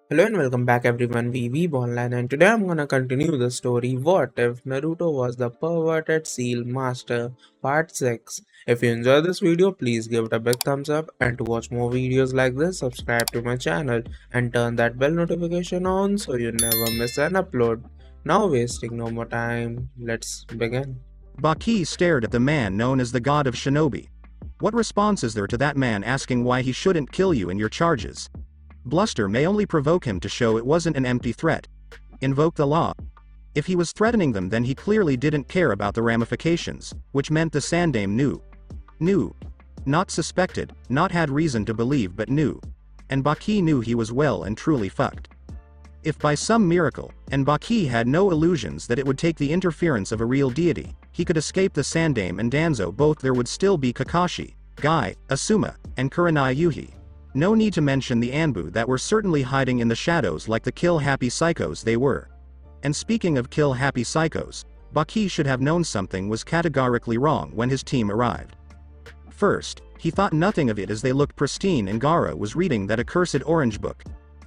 Hello and welcome back everyone, we Weeb Online, and today I'm gonna continue the story What If Naruto Was the Perverted Seal Master Part 6. If you enjoyed this video, please give it a big thumbs up, and to watch more videos like this, subscribe to my channel and turn that bell notification on so you never miss an upload. Now wasting no more time, let's begin. Baki stared at the man known as the god of shinobi. What response is there to that man asking why he shouldn't kill you in your charges? Bluster may only provoke him to show it wasn't an empty threat. Invoke the law. If he was threatening them, then he clearly didn't care about the ramifications, which meant the Sandame knew. Knew. Not suspected, not had reason to believe, but knew. And Baki knew he was well and truly fucked. If by some miracle, and Baki had no illusions that it would take the interference of a real deity, he could escape the Sandame and Danzo, both there would still be Kakashi, Guy, Asuma, and Kurenai Yuhi. No need to mention the Anbu that were certainly hiding in the shadows like the kill-happy psychos they were. And speaking of kill-happy psychos, Baki should have known something was categorically wrong when his team arrived. First, he thought nothing of it as they looked pristine and Gaara was reading that accursed orange book.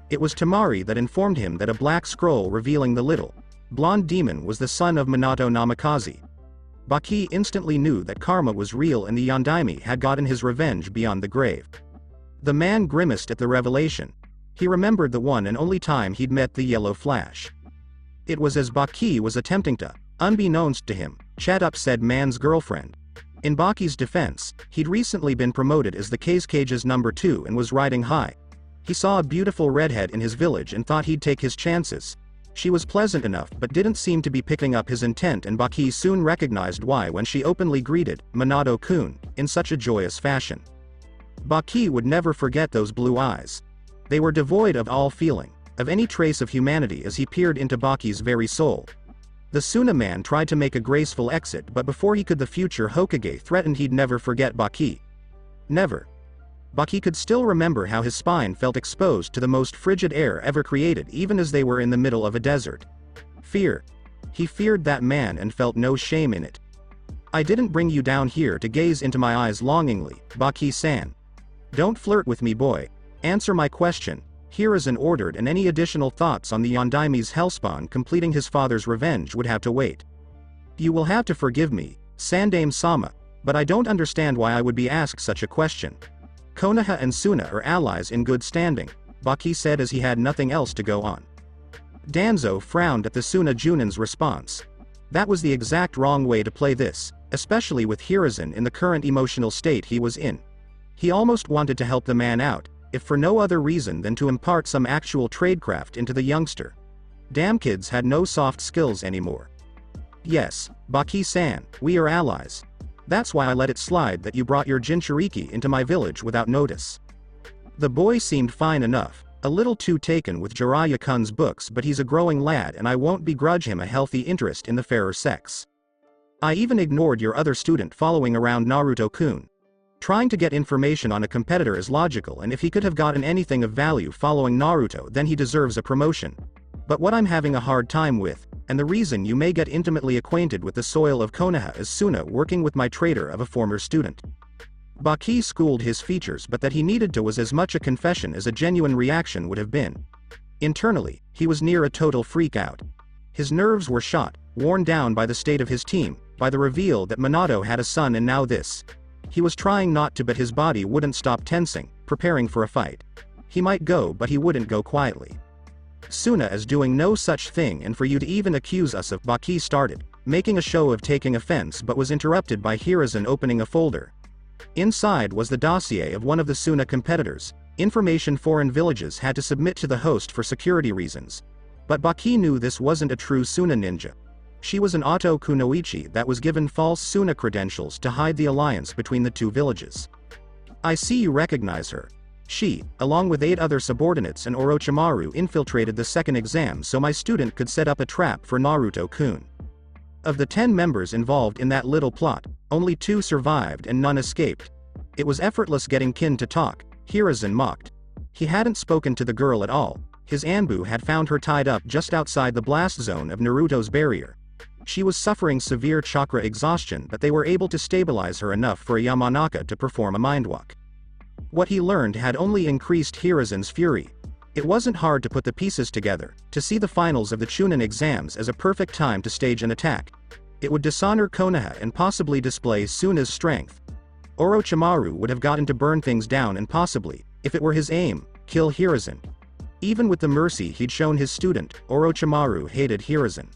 It was Tamari that informed him that a black scroll revealing the little, blonde demon was the son of Minato Namikaze. Baki instantly knew that karma was real and the Yondaime had gotten his revenge beyond the grave. The man grimaced at the revelation. He remembered the one and only time he'd met the Yellow Flash. It was as Baki was attempting to, unbeknownst to him, chat up said man's girlfriend. In Baki's defense, he'd recently been promoted as the Cage's number 2 and was riding high. He saw a beautiful redhead in his village and thought he'd take his chances. She was pleasant enough but didn't seem to be picking up his intent, and Baki soon recognized why when she openly greeted Minato-kun in such a joyous fashion. Baki would never forget those blue eyes. They were devoid of all feeling, of any trace of humanity as he peered into Baki's very soul. The Suna man tried to make a graceful exit, but before he could, the future Hokage threatened he'd never forget Baki. Never. Baki could still remember how his spine felt exposed to the most frigid air ever created, even as they were in the middle of a desert. Fear. He feared that man and felt no shame in it. I didn't bring you down here to gaze into my eyes longingly, Baki-san. Don't flirt with me, boy. Answer my question. Hiruzen ordered, and any additional thoughts on the Yondaime's hellspawn completing his father's revenge would have to wait. You will have to forgive me, Sandame-sama, but I don't understand why I would be asked such a question. Konoha and Suna are allies in good standing, Baki said as he had nothing else to go on. Danzo frowned at the Suna Junin's response. That was the exact wrong way to play this, especially with Hiruzen in the current emotional state he was in. He almost wanted to help the man out, if for no other reason than to impart some actual tradecraft into the youngster. Damn, kids had no soft skills anymore. Yes, Baki-san, we are allies. That's why I let it slide that you brought your Jinchuriki into my village without notice. The boy seemed fine enough, a little too taken with Jiraiya-kun's books, but he's a growing lad and I won't begrudge him a healthy interest in the fairer sex. I even ignored your other student following around Naruto-kun. Trying to get information on a competitor is logical, and if he could have gotten anything of value following Naruto, then he deserves a promotion. But what I'm having a hard time with, and the reason you may get intimately acquainted with the soil of Konoha, is Suna working with my traitor of a former student. Baki schooled his features, but that he needed to was as much a confession as a genuine reaction would have been. Internally, he was near a total freak out. His nerves were shot, worn down by the state of his team, by the reveal that Minato had a son, and now this. He was trying not to, but his body wouldn't stop tensing, preparing for a fight. He might go, but he wouldn't go quietly. Suna is doing no such thing, and for you to even accuse us of, Baki started, making a show of taking offense, but was interrupted by Hiruzen opening a folder. Inside was the dossier of one of the Suna competitors, information foreign villages had to submit to the host for security reasons. But Baki knew this wasn't a true Suna ninja. She was an Oto Kunoichi that was given false Suna credentials to hide the alliance between the two villages. I see you recognize her. She, along with 8 other subordinates and Orochimaru, infiltrated the second exam so my student could set up a trap for Naruto-kun. Of the 10 members involved in that little plot, only 2 survived and none escaped. It was effortless getting Kin to talk, Hiruzen mocked. He hadn't spoken to the girl at all. His Anbu had found her tied up just outside the blast zone of Naruto's barrier. She was suffering severe chakra exhaustion, but they were able to stabilize her enough for a Yamanaka to perform a mindwalk. What he learned had only increased Hiruzen's fury. It wasn't hard to put the pieces together, to see the finals of the Chunin exams as a perfect time to stage an attack. It would dishonor Konoha and possibly display Suna's strength. Orochimaru would have gotten to burn things down and possibly, if it were his aim, kill Hiruzen. Even with the mercy he'd shown his student, Orochimaru hated Hiruzen.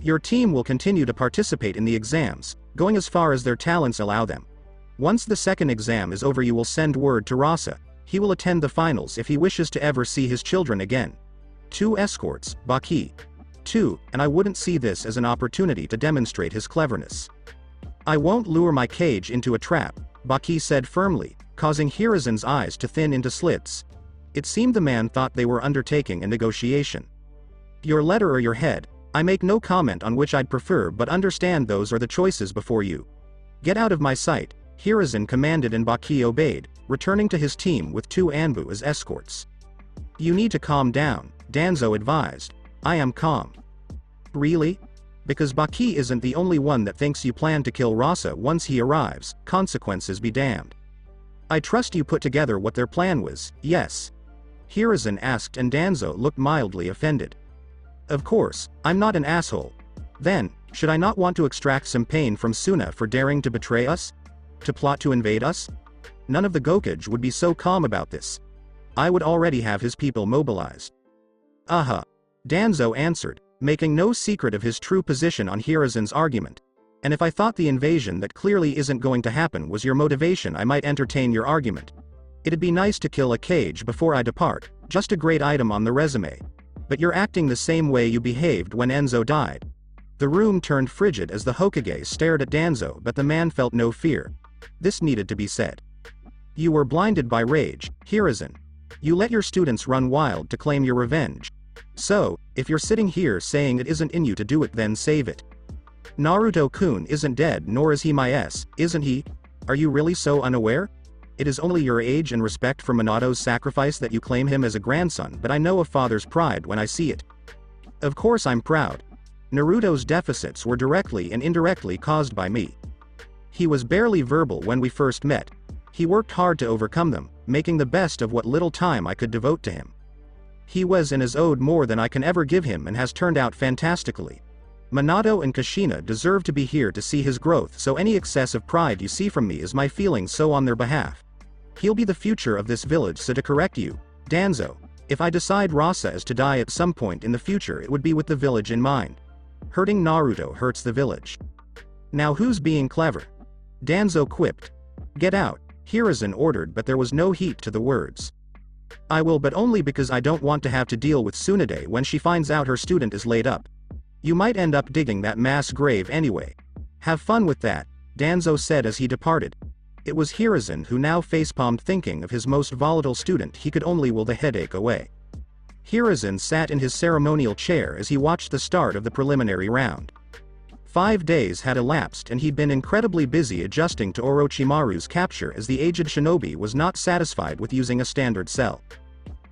Your team will continue to participate in the exams, going as far as their talents allow them. Once the second exam is over you will send word to Rasa. He will attend the finals if he wishes to ever see his children again. 2 escorts, Baki. 2, and I wouldn't see this as an opportunity to demonstrate his cleverness. I won't lure my cage into a trap, Baki said firmly, causing Hiruzen's eyes to thin into slits. It seemed the man thought they were undertaking a negotiation. Your letter or your head, I make no comment on which I'd prefer but understand those are the choices before you. Get out of my sight, Hiruzen commanded and Baki obeyed, returning to his team with 2 Anbu as escorts. You need to calm down, Danzo advised. I am calm. Really? Because Baki isn't the only one that thinks you plan to kill Rasa once he arrives, consequences be damned. I trust you put together what their plan was, yes? Hiruzen asked and Danzo looked mildly offended. Of course, I'm not an asshole. Then, should I not want to extract some pain from Suna for daring to betray us? To plot to invade us? None of the Gokage would be so calm about this. I would already have his people mobilized. Aha. Danzo answered, making no secret of his true position on Hiruzen's argument. And if I thought the invasion that clearly isn't going to happen was your motivation I might entertain your argument. It'd be nice to kill a cage before I depart, just a great item on the resume. But you're acting the same way you behaved when Enzo died. The room turned frigid as the Hokage stared at Danzo but the man felt no fear. This needed to be said. You were blinded by rage, Hiruzen. You let your students run wild to claim your revenge. So, if you're sitting here saying it isn't in you to do it then save it. Naruto-kun isn't dead nor is he my S, isn't he? Are you really so unaware? It is only your age and respect for Minato's sacrifice that you claim him as a grandson but I know a father's pride when I see it. Of course I'm proud. Naruto's deficits were directly and indirectly caused by me. He was barely verbal when we first met. He worked hard to overcome them, making the best of what little time I could devote to him. He was and is owed more than I can ever give him and has turned out fantastically. Minato and Kushina deserve to be here to see his growth so any excess of pride you see from me is my feeling so on their behalf. He'll be the future of this village so to correct you, Danzo, if I decide Rasa is to die at some point in the future it would be with the village in mind. Hurting Naruto hurts the village. Now who's being clever? Danzo quipped. Get out, Hiruzen ordered but there was no heat to the words. I will but only because I don't want to have to deal with Tsunade when she finds out her student is laid up. You might end up digging that mass grave anyway. Have fun with that, Danzo said as he departed. It was Hiruzen who now facepalmed thinking of his most volatile student he could only will the headache away. Hiruzen sat in his ceremonial chair as he watched the start of the preliminary round. 5 days had elapsed and he'd been incredibly busy adjusting to Orochimaru's capture as the aged shinobi was not satisfied with using a standard cell.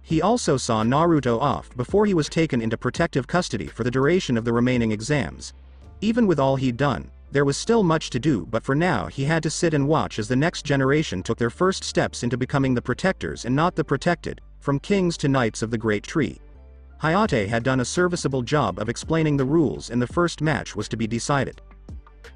He also saw Naruto off before he was taken into protective custody for the duration of the remaining exams. Even with all he'd done, there was still much to do but for now he had to sit and watch as the next generation took their first steps into becoming the protectors and not the protected, from kings to knights of the Great Tree. Hayate had done a serviceable job of explaining the rules and the first match was to be decided.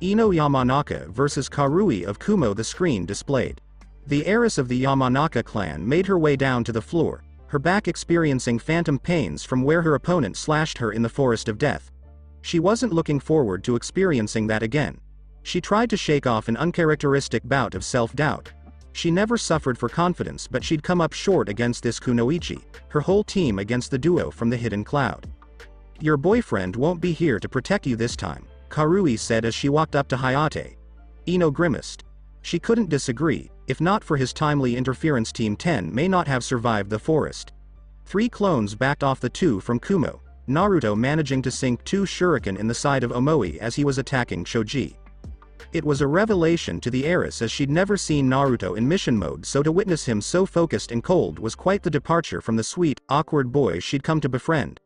Ino Yamanaka versus Karui of Kumo. The screen displayed. The heiress of the Yamanaka clan made her way down to the floor, her back experiencing phantom pains from where her opponent slashed her in the forest of death. She wasn't looking forward to experiencing that again. She tried to shake off an uncharacteristic bout of self-doubt. She never suffered for confidence but she'd come up short against this Kunoichi, her whole team against the duo from the hidden cloud. Your boyfriend won't be here to protect you this time, Karui said as she walked up to Hayate. Ino grimaced. She couldn't disagree, if not for his timely interference Team 10 may not have survived the forest. 3 clones backed off the 2 from Kumo, Naruto managing to sink 2 shuriken in the side of Omoi as he was attacking Choji. It was a revelation to the heiress as she'd never seen Naruto in mission mode so to witness him so focused and cold was quite the departure from the sweet, awkward boy she'd come to befriend.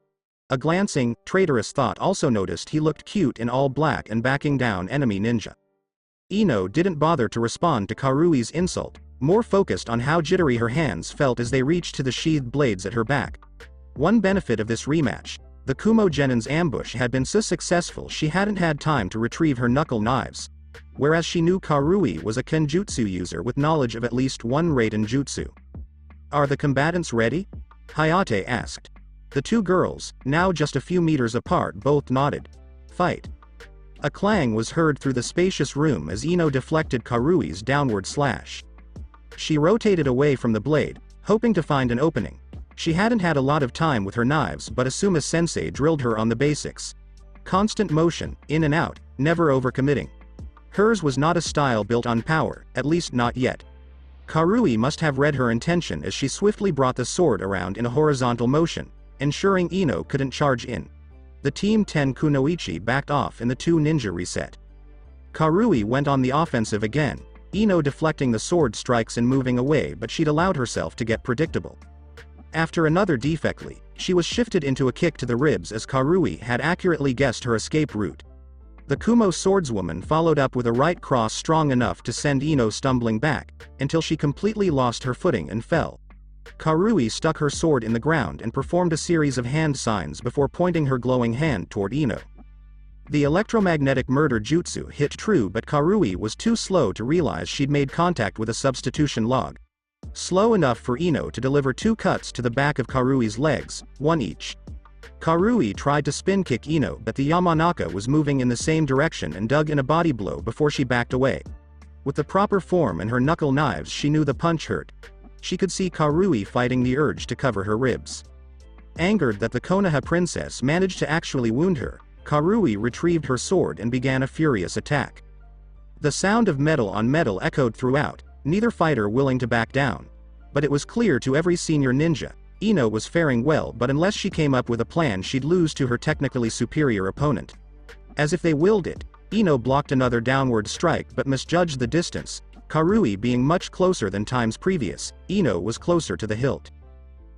A glancing, traitorous thought also noticed he looked cute in all black and backing down enemy ninja. Ino didn't bother to respond to Karui's insult, more focused on how jittery her hands felt as they reached to the sheathed blades at her back. One benefit of this rematch: the Kumo Genin's ambush had been so successful she hadn't had time to retrieve her knuckle knives. Whereas she knew Karui was a Kenjutsu user with knowledge of at least one Raiden Jutsu. "Are the combatants ready?" Hayate asked. The two girls, now just a few meters apart, both nodded. "Fight." A clang was heard through the spacious room as Ino deflected Karui's downward slash. She rotated away from the blade, hoping to find an opening. She hadn't had a lot of time with her knives, but Asuma-sensei drilled her on the basics. Constant motion, in and out, never overcommitting. Hers was not a style built on power, at least not yet. Karui must have read her intention as she swiftly brought the sword around in a horizontal motion, ensuring Ino couldn't charge in. The Team 10 Kunoichi backed off and the two ninja reset. Karui went on the offensive again, Ino deflecting the sword strikes and moving away, but she'd allowed herself to get predictable. After another defectly, she was shifted into a kick to the ribs as Karui had accurately guessed her escape route. The Kumo swordswoman followed up with a right cross strong enough to send Ino stumbling back, until she completely lost her footing and fell. Karui stuck her sword in the ground and performed a series of hand signs before pointing her glowing hand toward Ino. The electromagnetic murder jutsu hit true, but Karui was too slow to realize she'd made contact with a substitution log. Slow enough for Ino to deliver two cuts to the back of Karui's legs, one each. Karui tried to spin kick Ino, but the Yamanaka was moving in the same direction and dug in a body blow before she backed away. With the proper form and her knuckle knives, she knew the punch hurt. She could see Karui fighting the urge to cover her ribs. Angered that the Konoha princess managed to actually wound her, Karui retrieved her sword and began a furious attack. The sound of metal on metal echoed throughout, neither fighter willing to back down. But it was clear to every senior ninja, Ino was faring well, but unless she came up with a plan, she'd lose to her technically superior opponent. As if they willed it, Ino blocked another downward strike but misjudged the distance. Karui being much closer than times previous, Ino was closer to the hilt.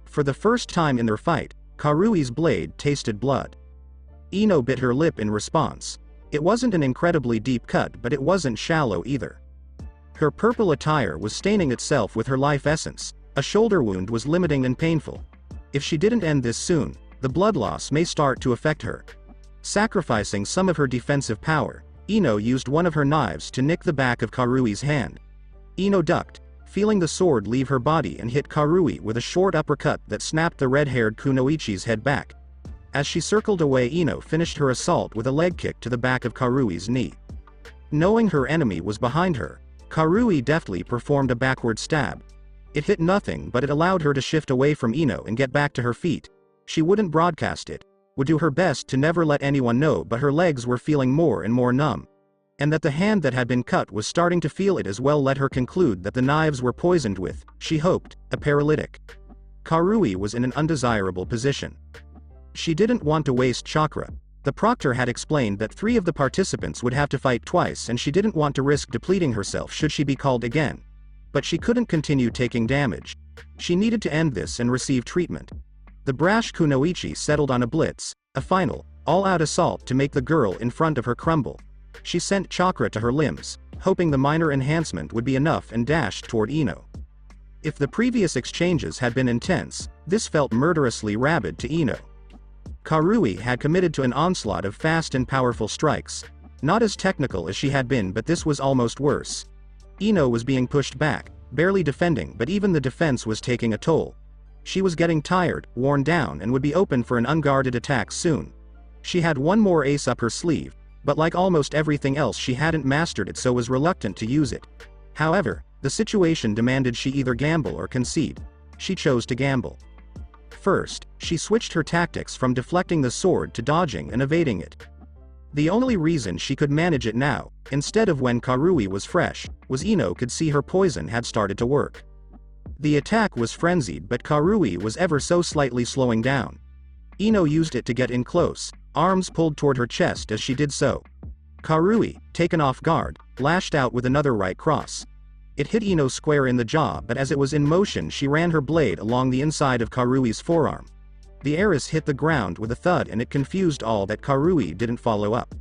For the first time in their fight, Karui's blade tasted blood. Ino bit her lip in response. It wasn't an incredibly deep cut, but it wasn't shallow either. Her purple attire was staining itself with her life essence. A shoulder wound was limiting and painful. If she didn't end this soon, the blood loss may start to affect her. Sacrificing some of her defensive power, Ino used one of her knives to nick the back of Karui's hand. Ino ducked, feeling the sword leave her body, and hit Karui with a short uppercut that snapped the red-haired Kunoichi's head back. As she circled away, Ino finished her assault with a leg kick to the back of Karui's knee. Knowing her enemy was behind her, Karui deftly performed a backward stab. It hit nothing, but it allowed her to shift away from Ino and get back to her feet. She wouldn't broadcast it, would do her best to never let anyone know, but her legs were feeling more and more numb. And that the hand that had been cut was starting to feel it as well let her conclude that the knives were poisoned with, she hoped, a paralytic. Karui was in an undesirable position. She didn't want to waste chakra. The proctor had explained that 3 of the participants would have to fight twice, and she didn't want to risk depleting herself should she be called again. But she couldn't continue taking damage. She needed to end this and receive treatment. The brash Kunoichi settled on a blitz, a final, all-out assault to make the girl in front of her crumble. She sent chakra to her limbs, hoping the minor enhancement would be enough, and dashed toward Ino. If the previous exchanges had been intense, this felt murderously rabid to Ino. Karui had committed to an onslaught of fast and powerful strikes. Not as technical as she had been, but this was almost worse. Ino was being pushed back, barely defending, but even the defense was taking a toll. She was getting tired, worn down, and would be open for an unguarded attack soon. She had one more ace up her sleeve, but like almost everything else, she hadn't mastered it, so was reluctant to use it. However, the situation demanded she either gamble or concede. She chose to gamble. First, she switched her tactics from deflecting the sword to dodging and evading it. The only reason she could manage it now, instead of when Karui was fresh, was Ino could see her poison had started to work. The attack was frenzied, but Karui was ever so slightly slowing down. Ino used it to get in close, arms pulled toward her chest as she did so. Karui, taken off guard, lashed out with another right cross. It hit Ino square in the jaw, but as it was in motion, she ran her blade along the inside of Karui's forearm. The heiress hit the ground with a thud, and it confused all that Karui didn't follow up.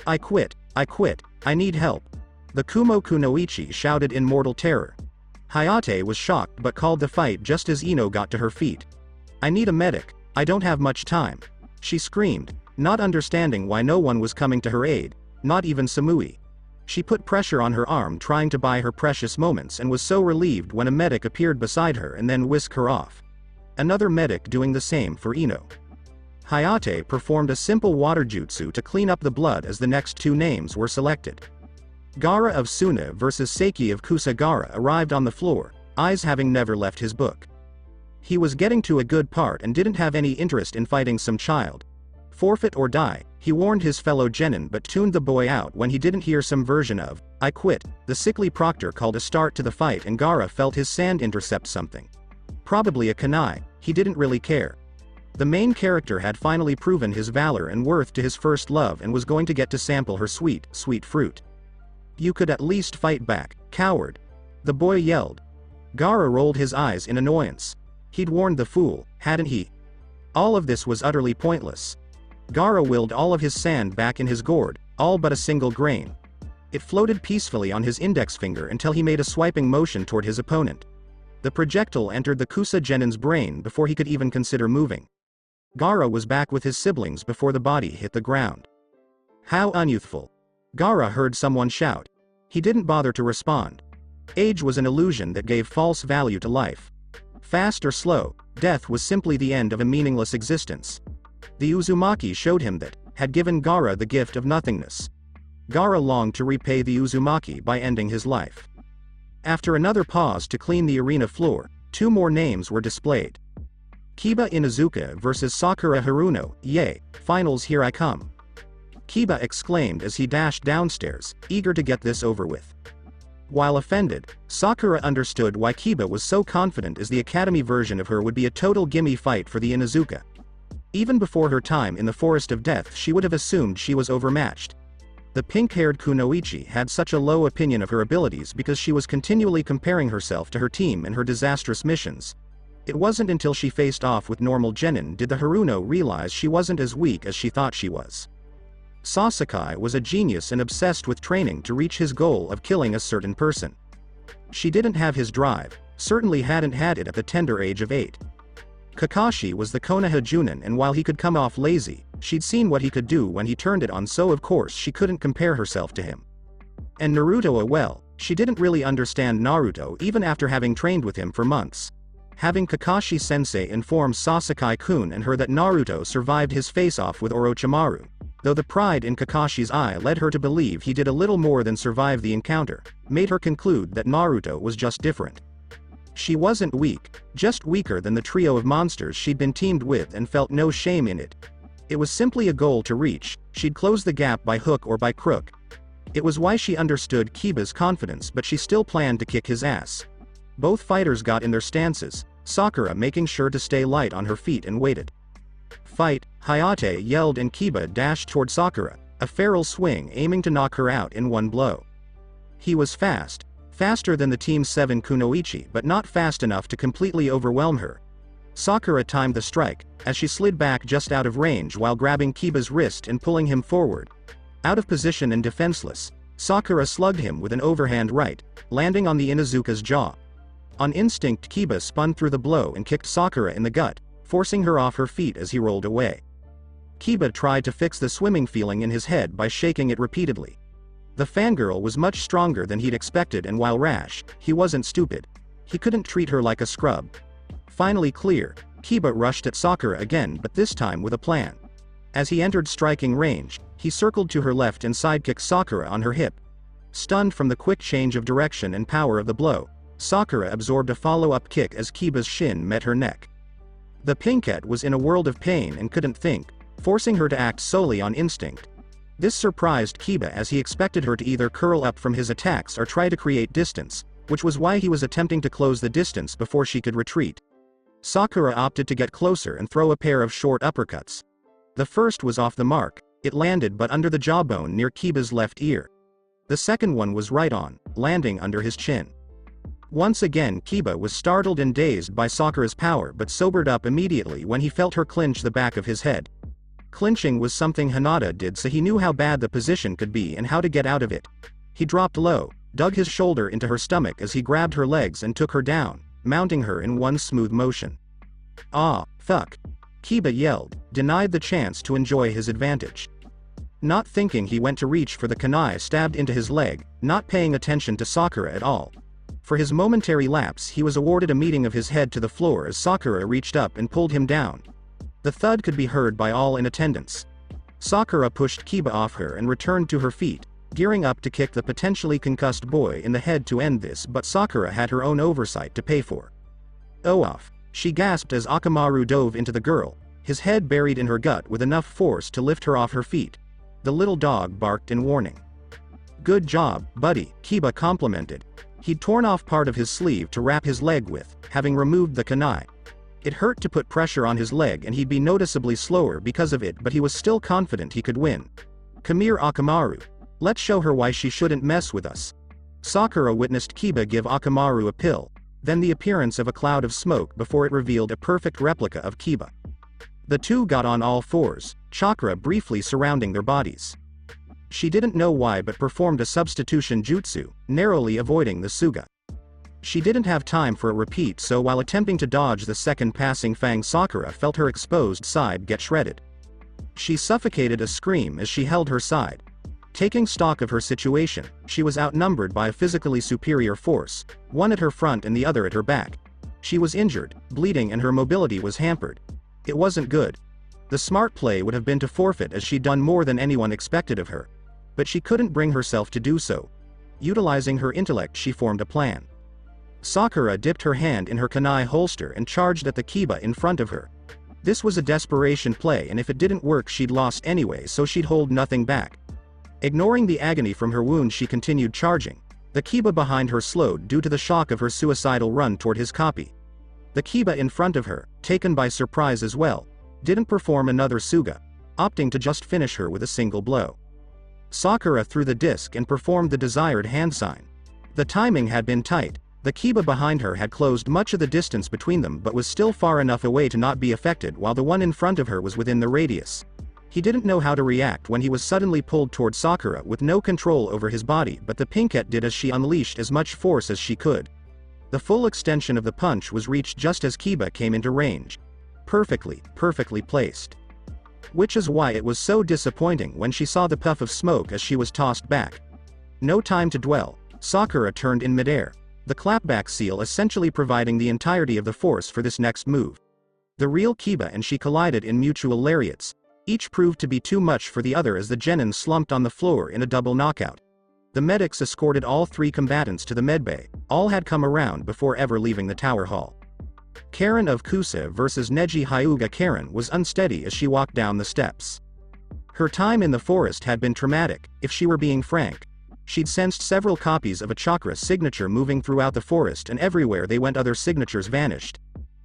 I quit, I need help. The Kumo Kunoichi shouted in mortal terror. Hayate was shocked but called the fight just as Ino got to her feet. "I need a medic, I don't have much time," she screamed, not understanding why no one was coming to her aid, not even Samui. She put pressure on her arm trying to buy her precious moments and was so relieved when a medic appeared beside her and then whisked her off. Another medic doing the same for Ino. Hayate performed a simple water jutsu to clean up the blood as the next two names were selected. Gaara of Suna versus Seiki of Kusagara arrived on the floor, eyes having never left his book. He was getting to a good part and didn't have any interest in fighting some child. Forfeit or die, he warned his fellow genin but tuned the boy out when he didn't hear some version of, "I quit." The sickly proctor called a start to the fight and Gaara felt his sand intercept something. Probably a kunai, he didn't really care. The main character had finally proven his valor and worth to his first love and was going to get to sample her sweet, sweet fruit. "You could at least fight back, coward," the boy yelled. Gaara rolled his eyes in annoyance. He'd warned the fool, hadn't he? All of this was utterly pointless. Gaara willed all of his sand back in his gourd, all but a single grain. It floated peacefully on his index finger until he made a swiping motion toward his opponent. The projectile entered the Kusa genin's brain before he could even consider moving. Gaara was back with his siblings before the body hit the ground. How unyouthful. Gaara heard someone shout. He didn't bother to respond. Age was an illusion that gave false value to life. Fast or slow, death was simply the end of a meaningless existence. The Uzumaki showed him that, had given Gaara the gift of nothingness. Gaara longed to repay the Uzumaki by ending his life. After another pause to clean the arena floor, two more names were displayed. Kiba Inuzuka versus Sakura Haruno. "Yay, finals, here I come," Kiba exclaimed as he dashed downstairs, eager to get this over with. While offended, Sakura understood why Kiba was so confident, as the academy version of her would be a total gimme fight for the Inuzuka. Even before her time in the Forest of Death she would have assumed she was overmatched. The pink-haired Kunoichi had such a low opinion of her abilities because she was continually comparing herself to her team in her disastrous missions. It wasn't until she faced off with normal genin did the Haruno realize she wasn't as weak as she thought she was. Sasuke was a genius and obsessed with training to reach his goal of killing a certain person. She didn't have his drive, certainly hadn't had it at the tender age of 8. Kakashi was the Konoha Junin, and while he could come off lazy, she'd seen what he could do when he turned it on, so of course she couldn't compare herself to him. And Naruto, well, she didn't really understand Naruto even after having trained with him for months. Having Kakashi-sensei inform Sasuke-kun and her that Naruto survived his face-off with Orochimaru, though the pride in Kakashi's eye led her to believe he did a little more than survive the encounter, made her conclude that Naruto was just different. She wasn't weak, just weaker than the trio of monsters she'd been teamed with, and felt no shame in it. It was simply a goal to reach, she'd close the gap by hook or by crook. It was why she understood Kiba's confidence, but she still planned to kick his ass. Both fighters got in their stances, Sakura making sure to stay light on her feet and waited. "Fight," Hayate yelled, and Kiba dashed toward Sakura, a feral swing aiming to knock her out in one blow. He was fast, faster than the Team 7 Kunoichi, but not fast enough to completely overwhelm her. Sakura timed the strike, as she slid back just out of range while grabbing Kiba's wrist and pulling him forward. Out of position and defenseless, Sakura slugged him with an overhand right, landing on the Inuzuka's jaw. On instinct, Kiba spun through the blow and kicked Sakura in the gut, forcing her off her feet as he rolled away. Kiba tried to fix the swimming feeling in his head by shaking it repeatedly. The fangirl was much stronger than he'd expected, and while rash, he wasn't stupid. He couldn't treat her like a scrub. Finally clear, Kiba rushed at Sakura again, but this time with a plan. As he entered striking range, he circled to her left and sidekicked Sakura on her hip. Stunned from the quick change of direction and power of the blow, Sakura absorbed a follow-up kick as Kiba's shin met her neck. The pinkette was in a world of pain and couldn't think, forcing her to act solely on instinct. This surprised Kiba, as he expected her to either curl up from his attacks or try to create distance, which was why he was attempting to close the distance before she could retreat. Sakura opted to get closer and throw a pair of short uppercuts. The first was off the mark, it landed but under the jawbone near Kiba's left ear. The second one was right on, landing under his chin. Once again Kiba was startled and dazed by Sakura's power, but sobered up immediately when he felt her clinch the back of his head. Clinching was something Hinata did, so he knew how bad the position could be and how to get out of it. He dropped low, dug his shoulder into her stomach as he grabbed her legs and took her down, mounting her in one smooth motion. "Ah, fuck." Kiba yelled, denied the chance to enjoy his advantage. Not thinking, he went to reach for the kunai stabbed into his leg, not paying attention to Sakura at all. For his momentary lapse, he was awarded a meeting of his head to the floor as Sakura reached up and pulled him down. The thud could be heard by all in attendance. Sakura pushed Kiba off her and returned to her feet, gearing up to kick the potentially concussed boy in the head to end this, but Sakura had her own oversight to pay for. "Oh off," she gasped as Akamaru dove into the girl, his head buried in her gut with enough force to lift her off her feet. The little dog barked in warning. "Good job, buddy," Kiba complimented. He'd torn off part of his sleeve to wrap his leg with, having removed the kunai. It hurt to put pressure on his leg and he'd be noticeably slower because of it, but he was still confident he could win. "Come here, Akamaru. Let's show her why she shouldn't mess with us." Sakura witnessed Kiba give Akamaru a pill, then the appearance of a cloud of smoke before it revealed a perfect replica of Kiba. The two got on all fours, chakra briefly surrounding their bodies. She didn't know why but performed a substitution jutsu, narrowly avoiding the Suga. She didn't have time for a repeat, so while attempting to dodge the second passing Fang, Sakura felt her exposed side get shredded. She suffocated a scream as she held her side. Taking stock of her situation, she was outnumbered by a physically superior force, one at her front and the other at her back. She was injured, bleeding, and her mobility was hampered. It wasn't good. The smart play would have been to forfeit, as she'd done more than anyone expected of her. But she couldn't bring herself to do so. Utilizing her intellect, she formed a plan. Sakura dipped her hand in her kunai holster and charged at the Kiba in front of her. This was a desperation play, and if it didn't work she'd lost anyway, so she'd hold nothing back. Ignoring the agony from her wound, she continued charging. The Kiba behind her slowed due to the shock of her suicidal run toward his copy. The Kiba in front of her, taken by surprise as well, didn't perform another Suga, opting to just finish her with a single blow. Sakura threw the disc and performed the desired hand sign. The timing had been tight. The Kiba behind her had closed much of the distance between them but was still far enough away to not be affected, while the one in front of her was within the radius. He didn't know how to react when he was suddenly pulled toward Sakura with no control over his body, but the pinkette did as she unleashed as much force as she could. The full extension of the punch was reached just as Kiba came into range. Perfectly placed. Which is why it was so disappointing when she saw the puff of smoke as she was tossed back. No time to dwell. Sakura turned in midair, the clapback seal essentially providing the entirety of the force for this next move. The real Kiba and she collided in mutual lariats. Each proved to be too much for the other as the genin slumped on the floor in a double knockout. The medics escorted all three combatants to the medbay. All had come around before ever leaving the tower hall. Karen of Kusa versus Neji Hyuga. Karen was unsteady as she walked down the steps. Her time in the forest had been traumatic, if she were being frank. She'd sensed several copies of a chakra signature moving throughout the forest, and everywhere they went other signatures vanished.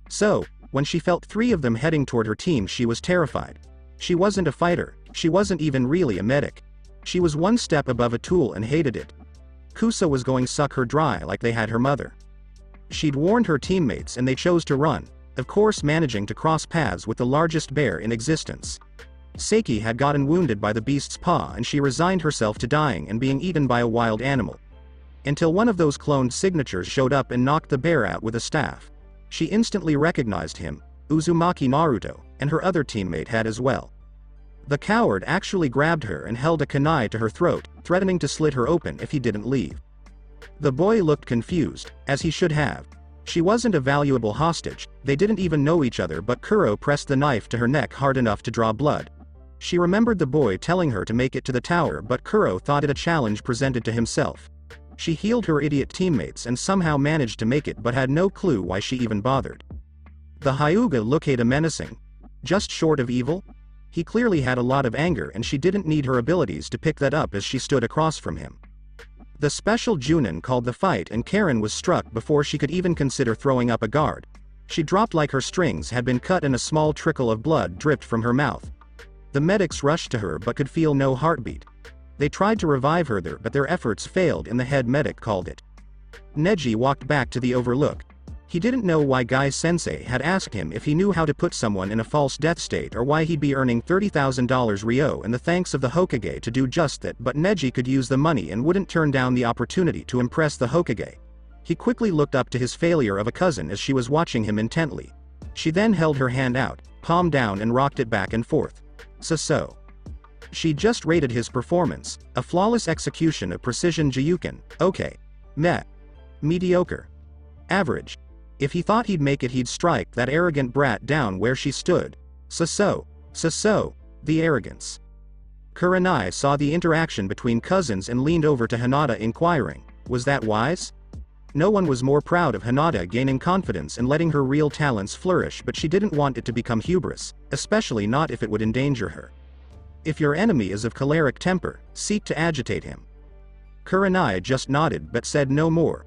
So, when she felt three of them heading toward her team, she was terrified. She wasn't a fighter, she wasn't even really a medic. She was one step above a tool and hated it. Kusa was going to suck her dry like they had her mother. She'd warned her teammates and they chose to run, of course managing to cross paths with the largest bear in existence. Seiki had gotten wounded by the beast's paw and she resigned herself to dying and being eaten by a wild animal. Until one of those cloned signatures showed up and knocked the bear out with a staff. She instantly recognized him. Uzumaki Naruto, and her other teammate had as well. The coward actually grabbed her and held a kunai to her throat, threatening to slit her open if he didn't leave. The boy looked confused, as he should have. She wasn't a valuable hostage, they didn't even know each other, but Kuro pressed the knife to her neck hard enough to draw blood. She remembered the boy telling her to make it to the tower, but Kuro thought it a challenge presented to himself. She healed her idiot teammates and somehow managed to make it, but had no clue why she even bothered. The Hyuga looked menacing. Just short of evil? He clearly had a lot of anger and she didn't need her abilities to pick that up as she stood across from him. The special Junin called the fight and Karen was struck before she could even consider throwing up a guard. She dropped like her strings had been cut and a small trickle of blood dripped from her mouth. The medics rushed to her but could feel no heartbeat. They tried to revive her there, but their efforts failed and the head medic called it. Neji walked back to the overlook. He didn't know why Guy-sensei had asked him if he knew how to put someone in a false death state or why he'd be earning $30,000 Ryo and the thanks of the Hokage to do just that, but Neji could use the money and wouldn't turn down the opportunity to impress the Hokage. He quickly looked up to his failure of a cousin as she was watching him intently. She then held her hand out, palm down, and rocked it back and forth. So. She just rated his performance, a flawless execution of precision Jiyuken. Okay. Meh. Mediocre. Average. If he thought he'd make it, he'd strike that arrogant brat down where she stood. So. The arrogance. Kurenai saw the interaction between cousins and leaned over to Hinata inquiring, was that wise? No one was more proud of Hinata gaining confidence and letting her real talents flourish, but she didn't want it to become hubris, especially not if it would endanger her. If your enemy is of choleric temper, seek to agitate him. Kurenai just nodded but said no more.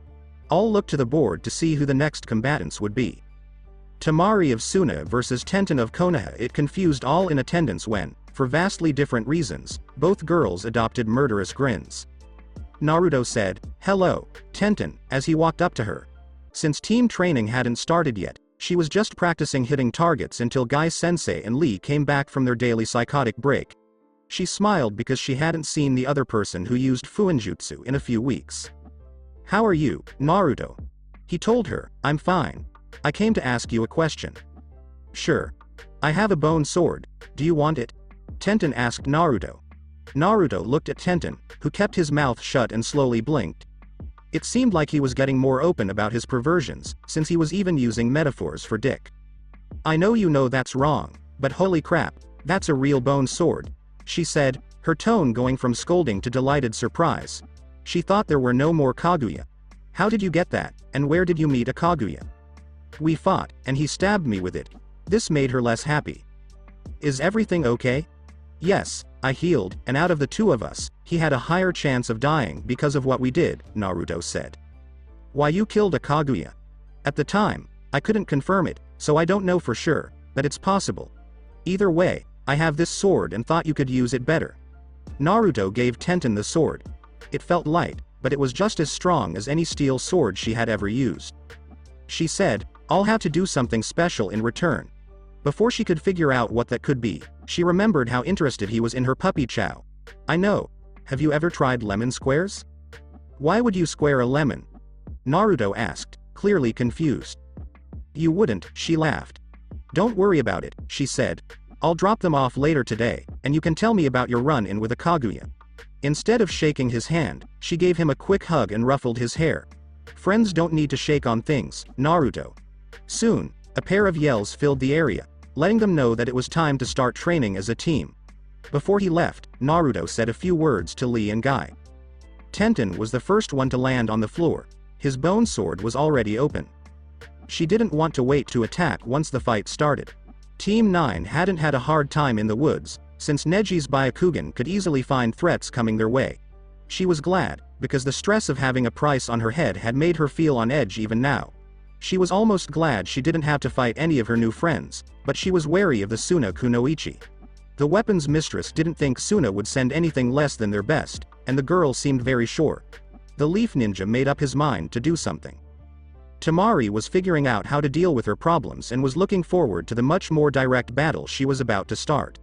All looked to the board to see who the next combatants would be. Tamari of Suna versus Tenten of Konoha. It confused all in attendance when, for vastly different reasons, both girls adopted murderous grins. Naruto said, "Hello, Tenten," as he walked up to her. Since team training hadn't started yet, she was just practicing hitting targets until Guy-sensei and Lee came back from their daily psychotic break. She smiled because she hadn't seen the other person who used Fuinjutsu in a few weeks. "How are you, Naruto?" He told her, "I'm fine. I came to ask you a question." "Sure. I have a bone sword. Do you want it?" Tenten asked Naruto. Naruto looked at Tenten, who kept his mouth shut and slowly blinked. It seemed like he was getting more open about his perversions, since he was even using metaphors for dick. "I know you know that's wrong, but holy crap, that's a real bone sword," she said, her tone going from scolding to delighted surprise. She thought there were no more Kaguya. "How did you get that, and where did you meet a Kaguya?" "We fought, and he stabbed me with it." This made her less happy. "Is everything okay?" "Yes, I healed, and out of the two of us, he had a higher chance of dying because of what we did," Naruto said. "Why, you killed a Kaguya?" "At the time, I couldn't confirm it, so I don't know for sure, but it's possible. Either way, I have this sword and thought you could use it better." Naruto gave Tenten the sword. It felt light, but it was just as strong as any steel sword she had ever used. She said, "I'll have to do something special in return." Before she could figure out what that could be, she remembered how interested he was in her puppy chow. "I know. Have you ever tried lemon squares?" "Why would you square a lemon?" Naruto asked, clearly confused. "You wouldn't," she laughed. "Don't worry about it," she said. "I'll drop them off later today, and you can tell me about your run-in with a Kaguya." Instead of shaking his hand, she gave him a quick hug and ruffled his hair. "Friends don't need to shake on things, Naruto." Soon, a pair of yells filled the area, letting them know that it was time to start training as a team. Before he left, Naruto said a few words to Lee and Guy. Tenten was the first one to land on the floor. His bone sword was already open. She didn't want to wait to attack once the fight started. Team 9 hadn't had a hard time in the woods, since Neji's Byakugan could easily find threats coming their way. She was glad, because the stress of having a price on her head had made her feel on edge even now. She was almost glad she didn't have to fight any of her new friends, but she was wary of the Suna Kunoichi. The weapons mistress didn't think Suna would send anything less than their best, and the girl seemed very sure. The Leaf Ninja made up his mind to do something. Tamari was figuring out how to deal with her problems and was looking forward to the much more direct battle she was about to start.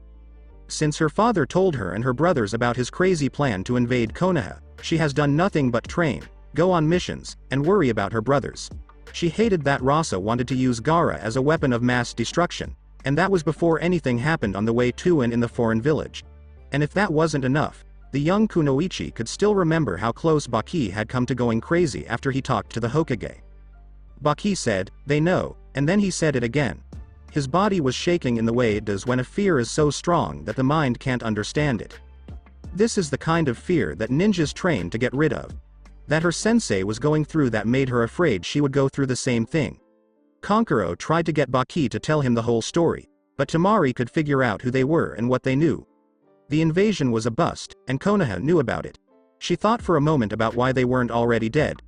Since her father told her and her brothers about his crazy plan to invade Konoha, she has done nothing but train, go on missions, and worry about her brothers. She hated that Rasa wanted to use Gaara as a weapon of mass destruction, and that was before anything happened on the way to and in the foreign village. And if that wasn't enough, the young Kunoichi could still remember how close Baki had come to going crazy after he talked to the Hokage. Baki said, "They know," and then he said it again. His body was shaking in the way it does when a fear is so strong that the mind can't understand it. This is the kind of fear that ninjas train to get rid of. That her sensei was going through that made her afraid she would go through the same thing. Kankuro tried to get Baki to tell him the whole story, but Tamari could figure out who they were and what they knew. The invasion was a bust, and Konoha knew about it. She thought for a moment about why they weren't already dead.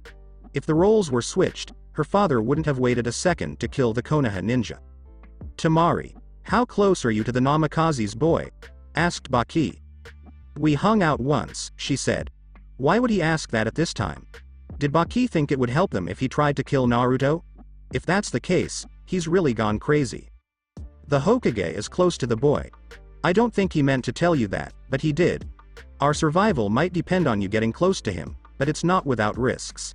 If the roles were switched, her father wouldn't have waited a second to kill the Konoha ninja. "Tamari, how close are you to the Namikaze's boy?" asked Baki. "We hung out once," she said. Why would he ask that at this time? Did Baki think it would help them if he tried to kill Naruto? If that's the case, he's really gone crazy. The Hokage is close to the boy. I don't think he meant to tell you that, but he did. Our survival might depend on you getting close to him, but it's not without risks.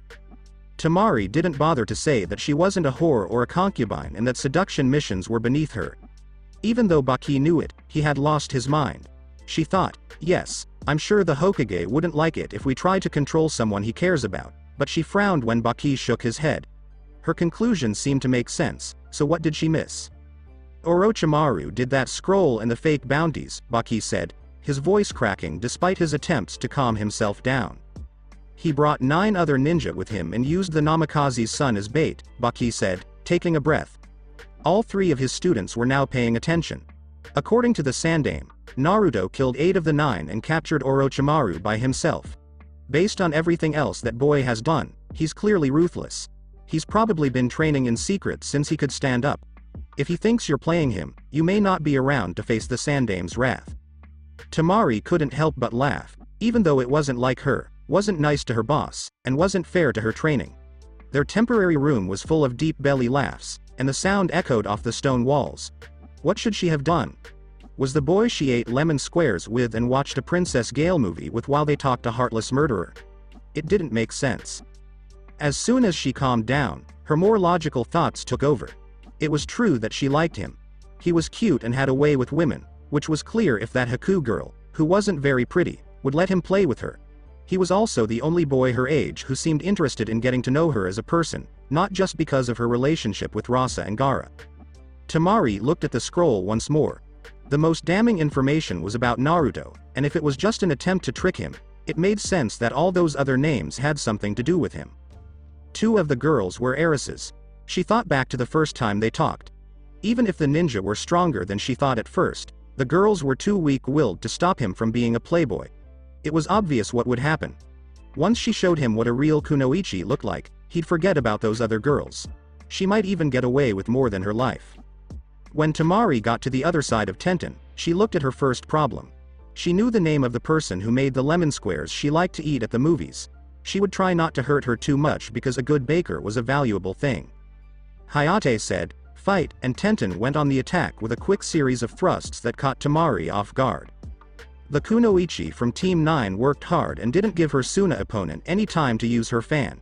Tamari didn't bother to say that she wasn't a whore or a concubine and that seduction missions were beneath her. Even though Baki knew it, he had lost his mind. She thought, yes, I'm sure the Hokage wouldn't like it if we tried to control someone he cares about, but she frowned when Baki shook his head. Her conclusion seemed to make sense, so what did she miss? Orochimaru did that scroll and the fake bounties, Baki said, his voice cracking despite his attempts to calm himself down. He brought 9 other ninja with him and used the Namikaze's son as bait, Baki said, taking a breath. All 3 of his students were now paying attention. According to the Sandaime, Naruto killed 8 of the 9 and captured Orochimaru by himself. Based on everything else that boy has done, he's clearly ruthless. He's probably been training in secret since he could stand up. If he thinks you're playing him, you may not be around to face the Sandaime's wrath. Tamari couldn't help but laugh, even though it wasn't like her, wasn't nice to her boss, and wasn't fair to her training. Their temporary room was full of deep belly laughs, and the sound echoed off the stone walls. What should she have done? Was the boy she ate lemon squares with and watched a Princess Gale movie with while they talked a heartless murderer? It didn't make sense. As soon as she calmed down, her more logical thoughts took over. It was true that she liked him. He was cute and had a way with women, which was clear if that Haku girl, who wasn't very pretty, would let him play with her. He was also the only boy her age who seemed interested in getting to know her as a person, not just because of her relationship with Rasa and Gaara. Tamari looked at the scroll once more. The most damning information was about Naruto, and if it was just an attempt to trick him, it made sense that all those other names had something to do with him. 2 of the girls were heiresses. She thought back to the first time they talked. Even if the ninja were stronger than she thought at first, the girls were too weak-willed to stop him from being a playboy. It was obvious what would happen. Once she showed him what a real kunoichi looked like, he'd forget about those other girls. She might even get away with more than her life. When Tamari got to the other side of Tenten, she looked at her first problem. She knew the name of the person who made the lemon squares she liked to eat at the movies. She would try not to hurt her too much because a good baker was a valuable thing. Hayate said, "Fight," and Tenten went on the attack with a quick series of thrusts that caught Tamari off guard. The kunoichi from Team 9 worked hard and didn't give her Suna opponent any time to use her fan.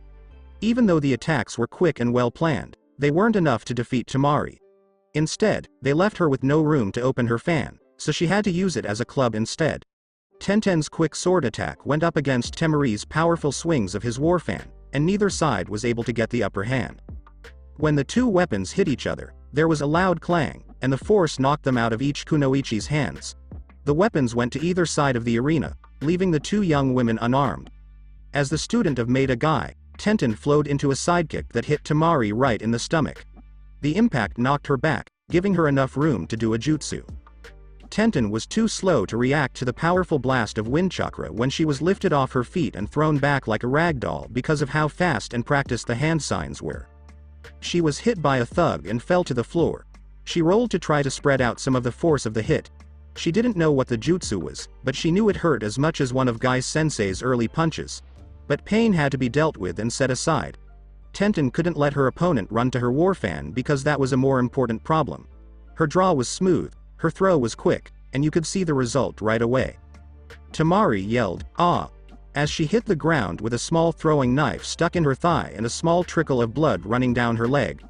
Even though the attacks were quick and well planned, they weren't enough to defeat Tamari. Instead, they left her with no room to open her fan, so she had to use it as a club instead. Tenten's quick sword attack went up against Tamari's powerful swings of his war fan, and neither side was able to get the upper hand. When the 2 weapons hit each other, there was a loud clang, and the force knocked them out of each kunoichi's hands. The weapons went to either side of the arena, leaving the 2 young women unarmed. As the student of Maida Guy, Tenten flowed into a sidekick that hit Tamari right in the stomach. The impact knocked her back, giving her enough room to do a jutsu. Tenten was too slow to react to the powerful blast of wind chakra when she was lifted off her feet and thrown back like a rag doll because of how fast and practiced the hand signs were. She was hit by a thug and fell to the floor. She rolled to try to spread out some of the force of the hit. She didn't know what the jutsu was, but she knew it hurt as much as one of Guy Sensei's early punches. But pain had to be dealt with and set aside. Tenten couldn't let her opponent run to her war fan because that was a more important problem. Her draw was smooth, her throw was quick, and you could see the result right away. Tamari yelled, "Ah!" as she hit the ground with a small throwing knife stuck in her thigh and a small trickle of blood running down her leg.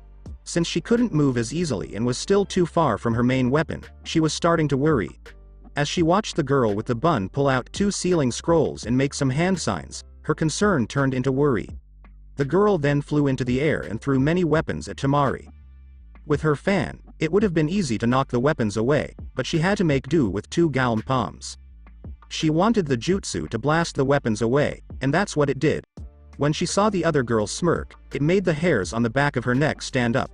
Since she couldn't move as easily and was still too far from her main weapon, she was starting to worry. As she watched the girl with the bun pull out 2 sealing scrolls and make some hand signs, her concern turned into worry. The girl then flew into the air and threw many weapons at Tamari. With her fan, it would have been easy to knock the weapons away, but she had to make do with 2 galm palms. She wanted the jutsu to blast the weapons away, and that's what it did. When she saw the other girl smirk, it made the hairs on the back of her neck stand up.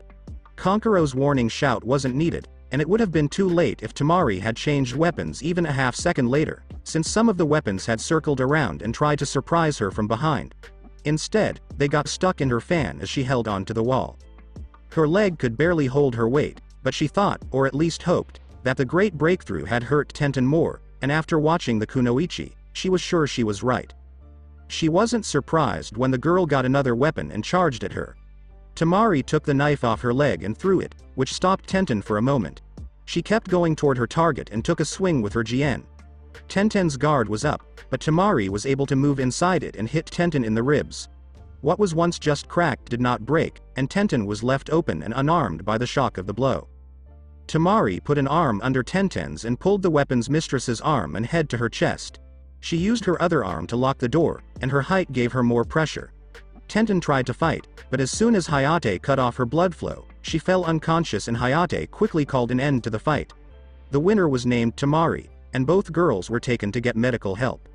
Konkuro's warning shout wasn't needed, and it would have been too late if Tamari had changed weapons even a half second later, since some of the weapons had circled around and tried to surprise her from behind. Instead, they got stuck in her fan as she held on to the wall. Her leg could barely hold her weight, but she thought, or at least hoped, that the great breakthrough had hurt Tenten more, and after watching the kunoichi, she was sure she was right. She wasn't surprised when the girl got another weapon and charged at her. Tamari took the knife off her leg and threw it, which stopped Tenten for a moment. She kept going toward her target and took a swing with her GN. Tenten's guard was up, but Tamari was able to move inside it and hit Tenten in the ribs. What was once just cracked did not break, and Tenten was left open and unarmed by the shock of the blow. Tamari put an arm under Tenten's and pulled the weapon's mistress's arm and head to her chest. She used her other arm to lock the door, and her height gave her more pressure. Tenten tried to fight, but as soon as Hayate cut off her blood flow, she fell unconscious and Hayate quickly called an end to the fight. The winner was named Tamari, and both girls were taken to get medical help.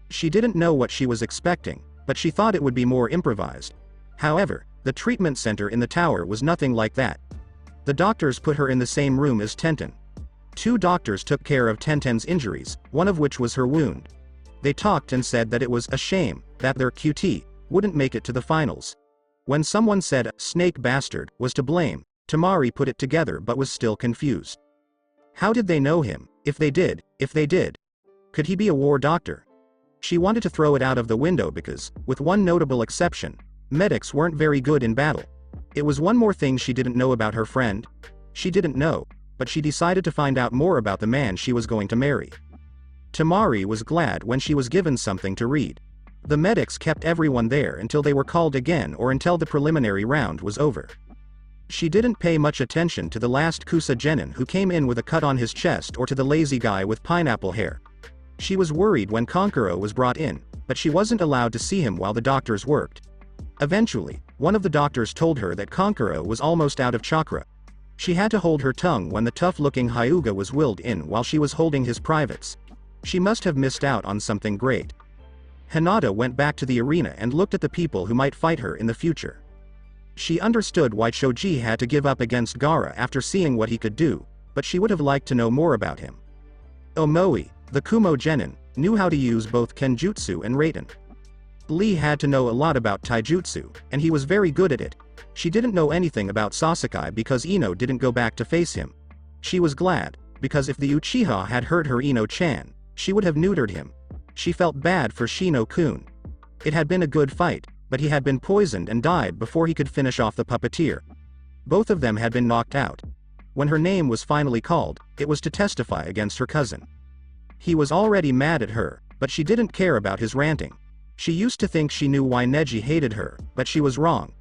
She didn't know what she was expecting, but she thought it would be more improvised. However, the treatment center in the tower was nothing like that. The doctors put her in the same room as Tenten. 2 doctors took care of Tenten's injuries, one of which was her wound. They talked and said that it was a shame that their QT wouldn't make it to the finals. When someone said "snake bastard" was to blame, Tamari put it together but was still confused. How did they know him? If they did, could he be a war doctor? She wanted to throw it out of the window because, with one notable exception, medics weren't very good in battle. It was one more thing she didn't know about her friend. She didn't know, but she decided to find out more about the man she was going to marry. Tamari was glad when she was given something to read. The medics kept everyone there until they were called again or until the preliminary round was over. She didn't pay much attention to the last Kusa Genin who came in with a cut on his chest or to the lazy guy with pineapple hair. She was worried when Konkuro was brought in, but she wasn't allowed to see him while the doctors worked. Eventually, one of the doctors told her that Konkuro was almost out of chakra. She had to hold her tongue when the tough-looking Hyuga was willed in while she was holding his privates. She must have missed out on something great. Hinata went back to the arena and looked at the people who might fight her in the future. She understood why Choji had to give up against Gaara after seeing what he could do, but she would have liked to know more about him. Omoi, the Kumo Genin, knew how to use both Kenjutsu and Raiden. Lee had to know a lot about Taijutsu, and he was very good at it. She didn't know anything about Sasuke because Ino didn't go back to face him. She was glad, because if the Uchiha had hurt her Ino-chan, she would have neutered him. She felt bad for Shino-kun. It had been a good fight, but he had been poisoned and died before he could finish off the puppeteer. Both of them had been knocked out. When her name was finally called, it was to testify against her cousin. He was already mad at her, but she didn't care about his ranting. She used to think she knew why Neji hated her, but she was wrong.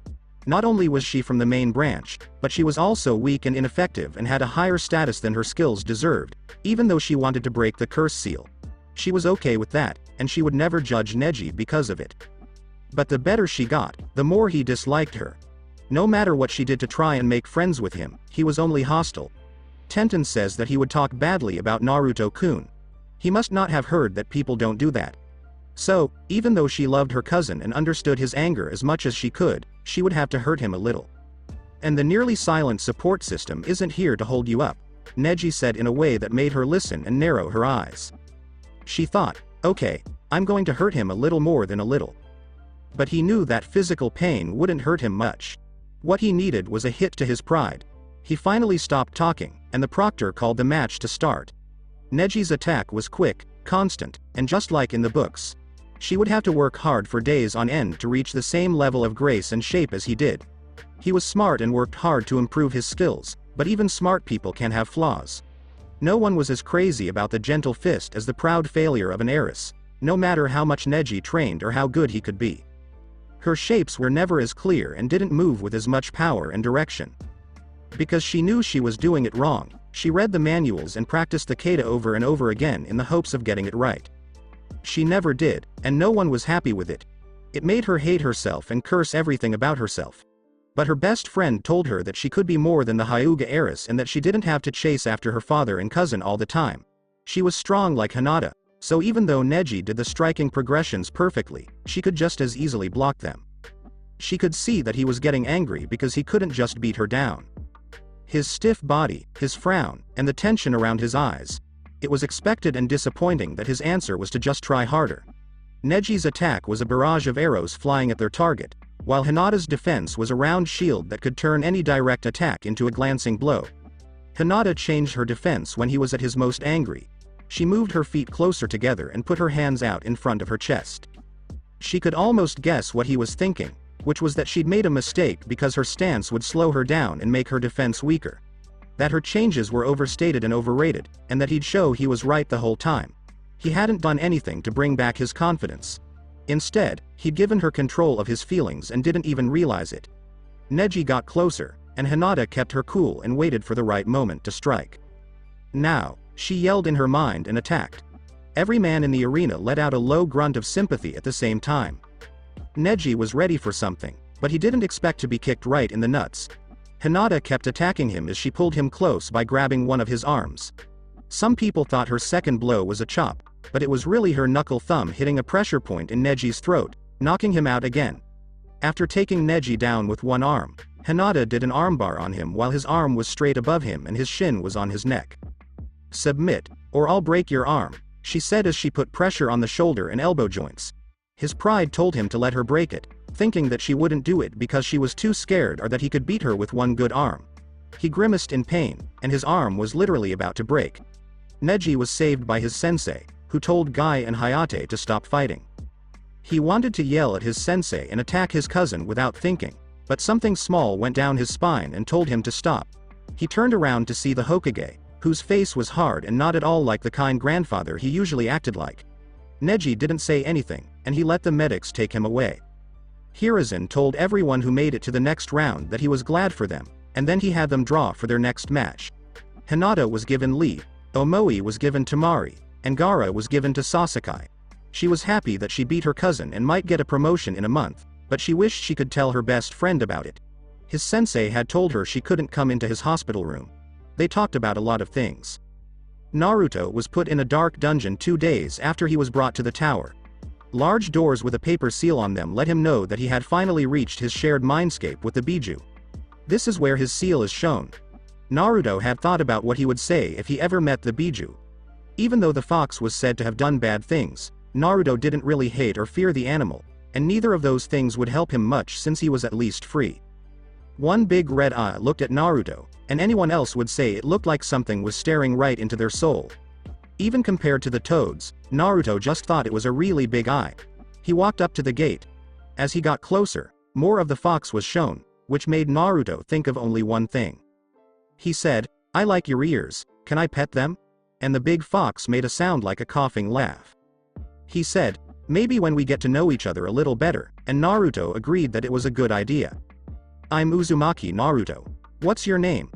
Not only was she from the main branch, but she was also weak and ineffective and had a higher status than her skills deserved, even though she wanted to break the curse seal. She was okay with that, and she would never judge Neji because of it. But the better she got, the more he disliked her. No matter what she did to try and make friends with him, he was only hostile. Tenten says that he would talk badly about Naruto-kun. He must not have heard that people don't do that. So, even though she loved her cousin and understood his anger as much as she could, she would have to hurt him a little. And the nearly silent support system isn't here to hold you up, Neji said in a way that made her listen and narrow her eyes. She thought, okay, I'm going to hurt him a little more than a little. But he knew that physical pain wouldn't hurt him much. What he needed was a hit to his pride. He finally stopped talking, and the proctor called the match to start. Neji's attack was quick, constant, and just like in the books. She would have to work hard for days on end to reach the same level of grace and shape as he did. He was smart and worked hard to improve his skills, but even smart people can have flaws. No one was as crazy about the gentle fist as the proud failure of an heiress, no matter how much Neji trained or how good he could be. Her shapes were never as clear and didn't move with as much power and direction. Because she knew she was doing it wrong, she read the manuals and practiced the kata over and over again in the hopes of getting it right. She never did, and no one was happy with it. It made her hate herself and curse everything about herself. But her best friend told her that she could be more than the Hyuga heiress and that she didn't have to chase after her father and cousin all the time. She was strong like Hinata, so even though Neji did the striking progressions perfectly, she could just as easily block them. She could see that he was getting angry because he couldn't just beat her down. His stiff body, his frown, and the tension around his eyes. It was expected and disappointing that his answer was to just try harder. Neji's attack was a barrage of arrows flying at their target, while Hinata's defense was a round shield that could turn any direct attack into a glancing blow. Hinata changed her defense when he was at his most angry. She moved her feet closer together and put her hands out in front of her chest. She could almost guess what he was thinking, which was that she'd made a mistake because her stance would slow her down and make her defense weaker. That her changes were overstated and overrated, and that he'd show he was right the whole time. He hadn't done anything to bring back his confidence. Instead, he'd given her control of his feelings and didn't even realize it. Neji got closer, and Hinata kept her cool and waited for the right moment to strike. Now, she yelled in her mind and attacked. Every man in the arena let out a low grunt of sympathy at the same time. Neji was ready for something, but he didn't expect to be kicked right in the nuts. Hinata kept attacking him as she pulled him close by grabbing one of his arms. Some people thought her second blow was a chop, but it was really her knuckle thumb hitting a pressure point in Neji's throat, knocking him out again. After taking Neji down with one arm, Hinata did an armbar on him while his arm was straight above him and his shin was on his neck. "Submit, or I'll break your arm," she said as she put pressure on the shoulder and elbow joints. His pride told him to let her break it, thinking that she wouldn't do it because she was too scared or that he could beat her with one good arm. He grimaced in pain, and his arm was literally about to break. Neji was saved by his sensei, who told Guy and Hayate to stop fighting. He wanted to yell at his sensei and attack his cousin without thinking, but something small went down his spine and told him to stop. He turned around to see the Hokage, whose face was hard and not at all like the kind grandfather he usually acted like. Neji didn't say anything, and he let the medics take him away. Hiruzen told everyone who made it to the next round that he was glad for them, and then he had them draw for their next match. Hinata was given leave, Omoi was given Tamari, and Gaara was given to Sasuke. She was happy that she beat her cousin and might get a promotion in a month, but she wished she could tell her best friend about it. His sensei had told her she couldn't come into his hospital room. They talked about a lot of things. Naruto was put in a dark dungeon 2 days after he was brought to the tower. Large doors with a paper seal on them let him know that he had finally reached his shared mindscape with the Biju. This is where his seal is shown. Naruto had thought about what he would say if he ever met the Biju. Even though the fox was said to have done bad things, Naruto didn't really hate or fear the animal, and neither of those things would help him much since he was at least free. One big red eye looked at Naruto, and anyone else would say it looked like something was staring right into their soul. Even compared to the toads, Naruto just thought it was a really big eye. He walked up to the gate. As he got closer, more of the fox was shown, which made Naruto think of only one thing. He said, "I like your ears, can I pet them?" And the big fox made a sound like a coughing laugh. He said, "Maybe when we get to know each other a little better," and Naruto agreed that it was a good idea. "I'm Uzumaki Naruto. What's your name?"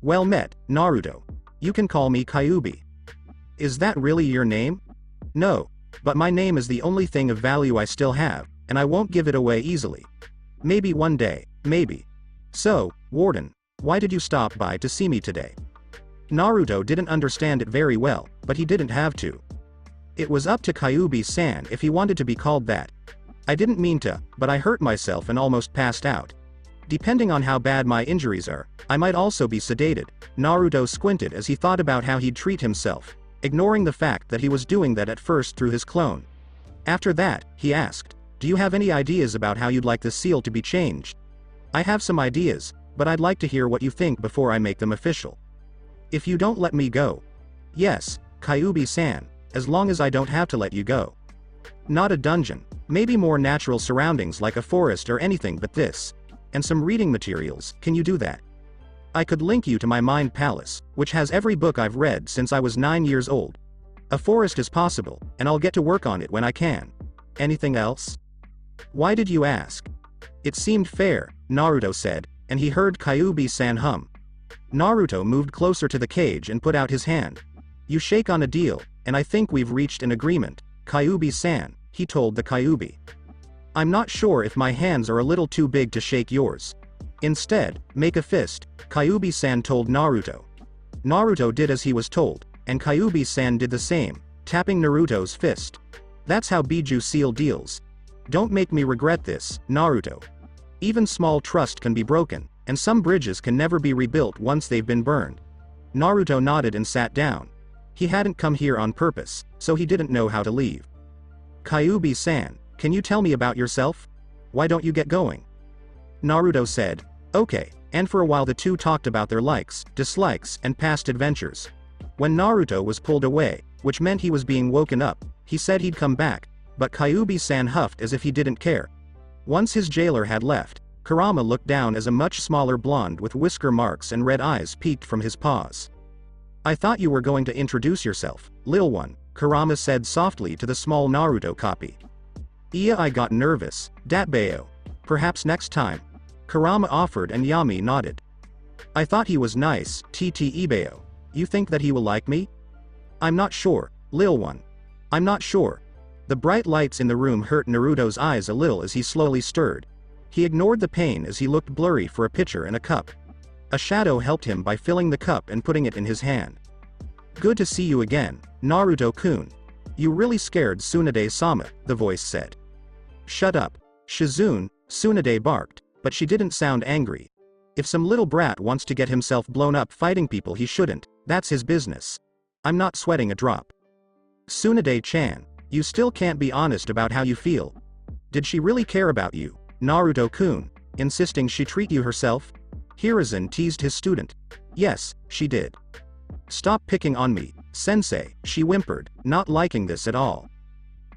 "Well met, Naruto. You can call me Kyuubi." "Is that really your name?" "No, but my name is the only thing of value I still have, and I won't give it away easily. Maybe one day, maybe. So, Warden, why did you stop by to see me today?" Naruto didn't understand it very well, but he didn't have to. It was up to Kyuubi-san if he wanted to be called that. "I didn't mean to, but I hurt myself and almost passed out. Depending on how bad my injuries are, I might also be sedated." Naruto squinted as he thought about how he'd treat himself, ignoring the fact that he was doing that at first through his clone. After that, he asked, "Do you have any ideas about how you'd like the seal to be changed?" "I have some ideas, but I'd like to hear what you think before I make them official." "If you don't let me go." "Yes, Kyuubi-san, as long as I don't have to let you go." "Not a dungeon, maybe more natural surroundings like a forest or anything but this. And some reading materials, can you do that?" "I could link you to my mind palace, which has every book I've read since I was 9 years old. A forest is possible, and I'll get to work on it when I can. Anything else?" "Why did you ask?" "It seemed fair," Naruto said, and he heard Kyuubi-san hum. Naruto moved closer to the cage and put out his hand. "You shake on a deal, and I think we've reached an agreement, Kyuubi-san," he told the Kyuubi. "I'm not sure if my hands are a little too big to shake yours. Instead, make a fist," Kyuubi-san told Naruto. Naruto did as he was told, and Kyuubi-san did the same, tapping Naruto's fist. "That's how Biju seal deals. Don't make me regret this, Naruto. Even small trust can be broken, and some bridges can never be rebuilt once they've been burned." Naruto nodded and sat down. He hadn't come here on purpose, so he didn't know how to leave. "Kyuubi-san, can you tell me about yourself? Why don't you get going?" Naruto said, "Okay," and for a while the two talked about their likes, dislikes, and past adventures. When Naruto was pulled away, which meant he was being woken up, he said he'd come back, but Kyuubi-san huffed as if he didn't care. Once his jailer had left, Kurama looked down as a much smaller blonde with whisker marks and red eyes peeked from his paws. I thought you were going to introduce yourself, Lil One, Kurama said softly to the small Naruto copy. Yeah, I got nervous, Datbayo. Perhaps next time. Kurama offered and Yami nodded. I thought he was nice, Ibayo. You think that he will like me? I'm not sure, Lil One. I'm not sure. The bright lights in the room hurt Naruto's eyes a little as he slowly stirred. He ignored the pain as he looked blurry for a pitcher and a cup. A shadow helped him by filling the cup and putting it in his hand. Good to see you again, Naruto-kun. You really scared Tsunade-sama, the voice said. Shut up, Shizune, Tsunade barked, but she didn't sound angry. If some little brat wants to get himself blown up fighting people he shouldn't, that's his business. I'm not sweating a drop. Tsunade-chan, you still can't be honest about how you feel. Did she really care about you, Naruto-kun, insisting she treat you herself? Hiruzen teased his student. Yes, she did. Stop picking on me, sensei, she whimpered, not liking this at all.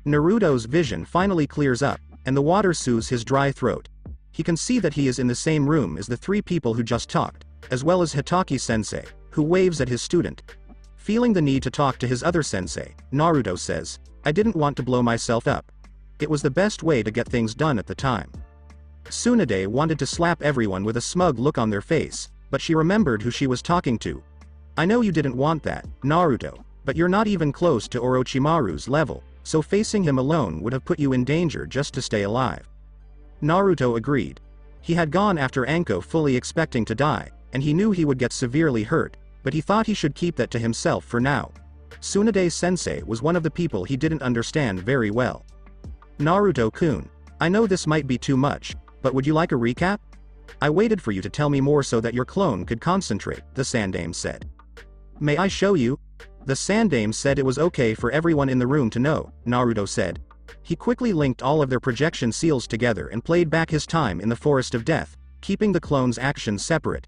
Naruto's vision finally clears up, and the water soothes his dry throat. He can see that he is in the same room as the three people who just talked, as well as Hitaki-sensei, who waves at his student. Feeling the need to talk to his other sensei, Naruto says, I didn't want to blow myself up. It was the best way to get things done at the time. Tsunade wanted to slap everyone with a smug look on their face, but she remembered who she was talking to. I know you didn't want that, Naruto, but you're not even close to Orochimaru's level, so facing him alone would have put you in danger just to stay alive. Naruto agreed. He had gone after Anko fully expecting to die, and he knew he would get severely hurt, but he thought he should keep that to himself for now. Tsunade-sensei was one of the people he didn't understand very well. Naruto-kun, I know this might be too much, but would you like a recap? I waited for you to tell me more so that your clone could concentrate, the Sandame said. May I show you? The Sandame said it was okay for everyone in the room to know, Naruto said. He quickly linked all of their projection seals together and played back his time in the Forest of Death, keeping the clones' actions separate.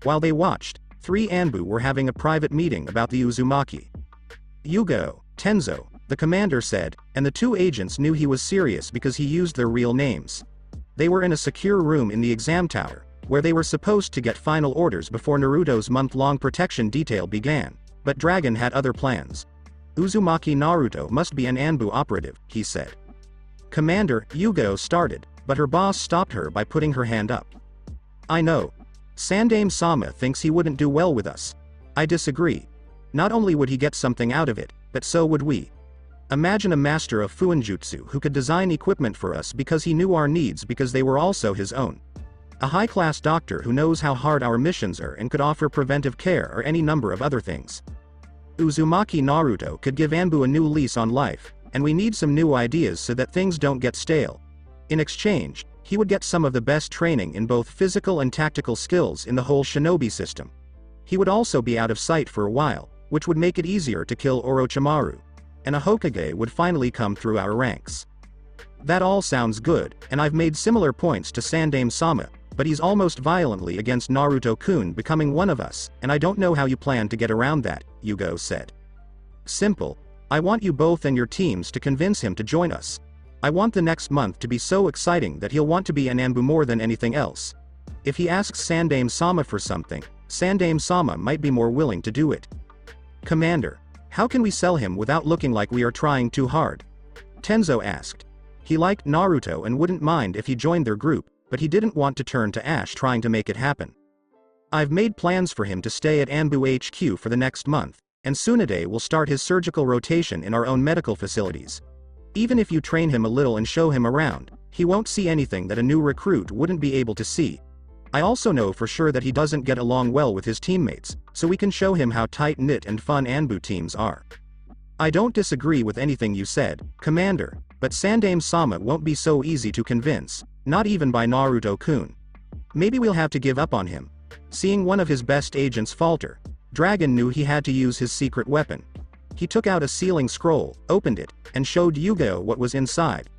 While they watched, three Anbu were having a private meeting about the Uzumaki. Yugo, Tenzo, the commander said, and the two agents knew he was serious because he used their real names. They were in a secure room in the exam tower, where they were supposed to get final orders before Naruto's month-long protection detail began, but Dragon had other plans. Uzumaki Naruto must be an Anbu operative, he said. Commander, Yugo started, but her boss stopped her by putting her hand up. I know. Sandame-sama thinks he wouldn't do well with us. I disagree. Not only would he get something out of it, but so would we. Imagine a master of Fuinjutsu who could design equipment for us because he knew our needs because they were also his own. A high-class doctor who knows how hard our missions are and could offer preventive care or any number of other things. Uzumaki Naruto could give Anbu a new lease on life, and we need some new ideas so that things don't get stale. In exchange, he would get some of the best training in both physical and tactical skills in the whole shinobi system. He would also be out of sight for a while, which would make it easier to kill Orochimaru. And a Hokage would finally come through our ranks. That all sounds good, and I've made similar points to Sandame-sama, but he's almost violently against Naruto-kun becoming one of us, and I don't know how you plan to get around that, Yugo said. Simple. I want you both and your teams to convince him to join us. I want the next month to be so exciting that he'll want to be an Anbu more than anything else. If he asks Sandame-sama for something, Sandame-sama might be more willing to do it. Commander, how can we sell him without looking like we are trying too hard? Tenzo asked. He liked Naruto and wouldn't mind if he joined their group, but he didn't want to turn to ash trying to make it happen. I've made plans for him to stay at Anbu HQ for the next month, and Tsunade will start his surgical rotation in our own medical facilities. Even if you train him a little and show him around, he won't see anything that a new recruit wouldn't be able to see. I also know for sure that he doesn't get along well with his teammates, so we can show him how tight-knit and fun Anbu teams are. I don't disagree with anything you said, Commander, but Sandame-sama won't be so easy to convince, not even by Naruto-kun. Maybe we'll have to give up on him. Seeing one of his best agents falter, Dragon knew he had to use his secret weapon. He took out a sealing scroll, opened it, and showed Yugo what was inside.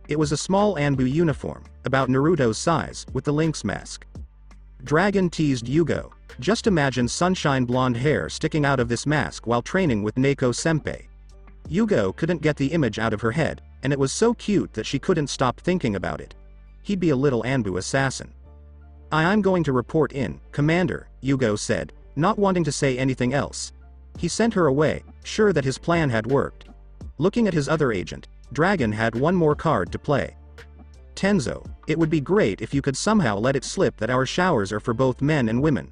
It was a small Anbu uniform, about Naruto's size, with the lynx mask. Dragon teased Yugo, just imagine sunshine blonde hair sticking out of this mask while training with Neko-senpai. Yugo couldn't get the image out of her head, and it was so cute that she couldn't stop thinking about it. he'd be a little Anbu assassin. I'm going to report in, Commander, Yugo said, not wanting to say anything else. He sent her away, sure that his plan had worked. Looking at his other agent, Dragon had one more card to play. Tenzo, it would be great if you could somehow let it slip that our showers are for both men and women.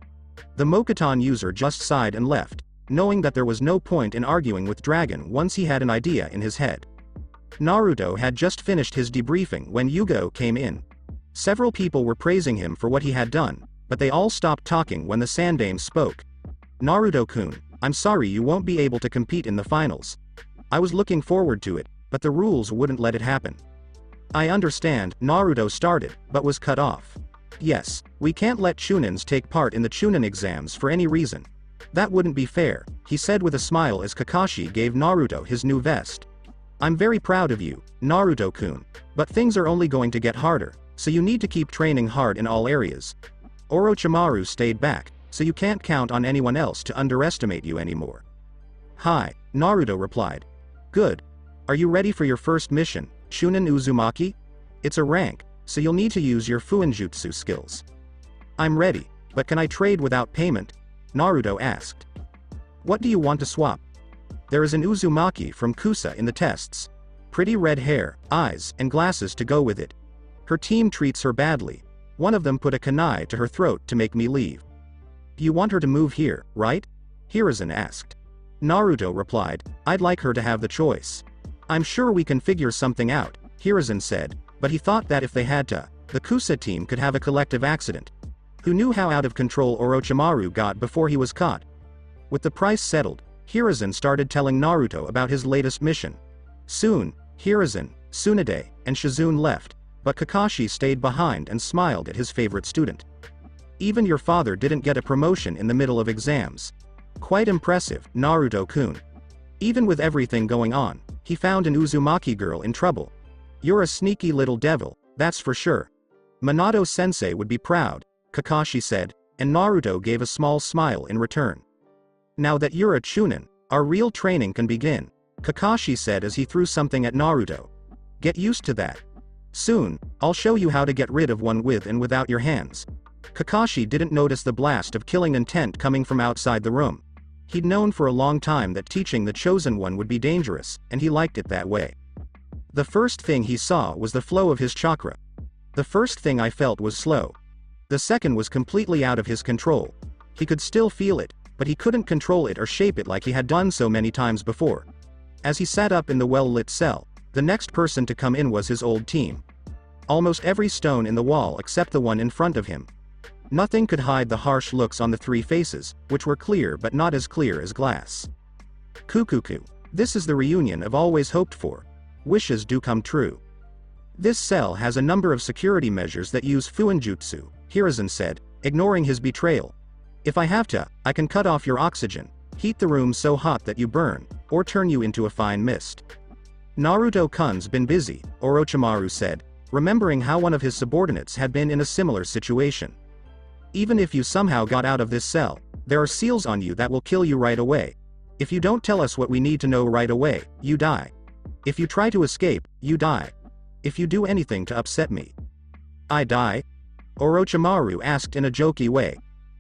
The Mokuton user just sighed and left, knowing that there was no point in arguing with Dragon once he had an idea in his head. Naruto had just finished his debriefing when Yugo came in. Several people were praising him for what he had done, but they all stopped talking when the Sandame spoke. Naruto-kun, I'm sorry you won't be able to compete in the finals. I was looking forward to it, but the rules wouldn't let it happen. I understand, Naruto started, but was cut off. Yes, we can't let Chunins take part in the Chunin exams for any reason. That wouldn't be fair, he said with a smile as Kakashi gave Naruto his new vest. I'm very proud of you, Naruto-kun, but things are only going to get harder, so you need to keep training hard in all areas. Orochimaru stayed back, so you can't count on anyone else to underestimate you anymore. Hi, Naruto replied. Good. Are you ready for your first mission, Chunin Uzumaki? It's a rank, so you'll need to use your Fuinjutsu skills. I'm ready, but can I trade without payment? Naruto asked. What do you want to swap? There is an Uzumaki from Kusa in the tests. Pretty red hair, eyes, and glasses to go with it. Her team treats her badly. One of them put a kunai to her throat to make me leave. You want her to move here, right? Hiruzen asked. Naruto replied, I'd like her to have the choice. I'm sure we can figure something out, Hiruzen said, but he thought that if they had to, the Kusa team could have a collective accident. Who knew how out of control Orochimaru got before he was caught? With the price settled, Hiruzen started telling Naruto about his latest mission. Soon, Hiruzen, Tsunade, and Shizune left, but Kakashi stayed behind and smiled at his favorite student. Even your father didn't get a promotion in the middle of exams. Quite impressive, Naruto-kun. Even with everything going on, he found an Uzumaki girl in trouble. You're a sneaky little devil, that's for sure. Minato-sensei would be proud, Kakashi said, and Naruto gave a small smile in return. Now that you're a Chunin, our real training can begin, Kakashi said as he threw something at Naruto. Get used to that. Soon, I'll show you how to get rid of one with and without your hands. Kakashi didn't notice the blast of killing intent coming from outside the room. He'd known for a long time that teaching the Chosen One would be dangerous, and he liked it that way. The first thing he saw was the flow of his chakra. The first thing I felt was slow. The second was completely out of his control. He could still feel it, but he couldn't control it or shape it like he had done so many times before. As he sat up in the well-lit cell, the next person to come in was his old team. Almost every stone in the wall except the one in front of him. Nothing could hide the harsh looks on the three faces, which were clear but not as clear as glass. Kukuku, this is the reunion I've always hoped for. Wishes do come true. This cell has a number of security measures that use Fuinjutsu, Hiruzen said, ignoring his betrayal. If I have to, I can cut off your oxygen, heat the room so hot that you burn, or turn you into a fine mist. Naruto-kun's been busy, Orochimaru said, remembering how one of his subordinates had been in a similar situation. Even if you somehow got out of this cell, there are seals on you that will kill you right away. If you don't tell us what we need to know right away, you die. If you try to escape, you die. If you do anything to upset me, I die? Orochimaru asked in a jokey way.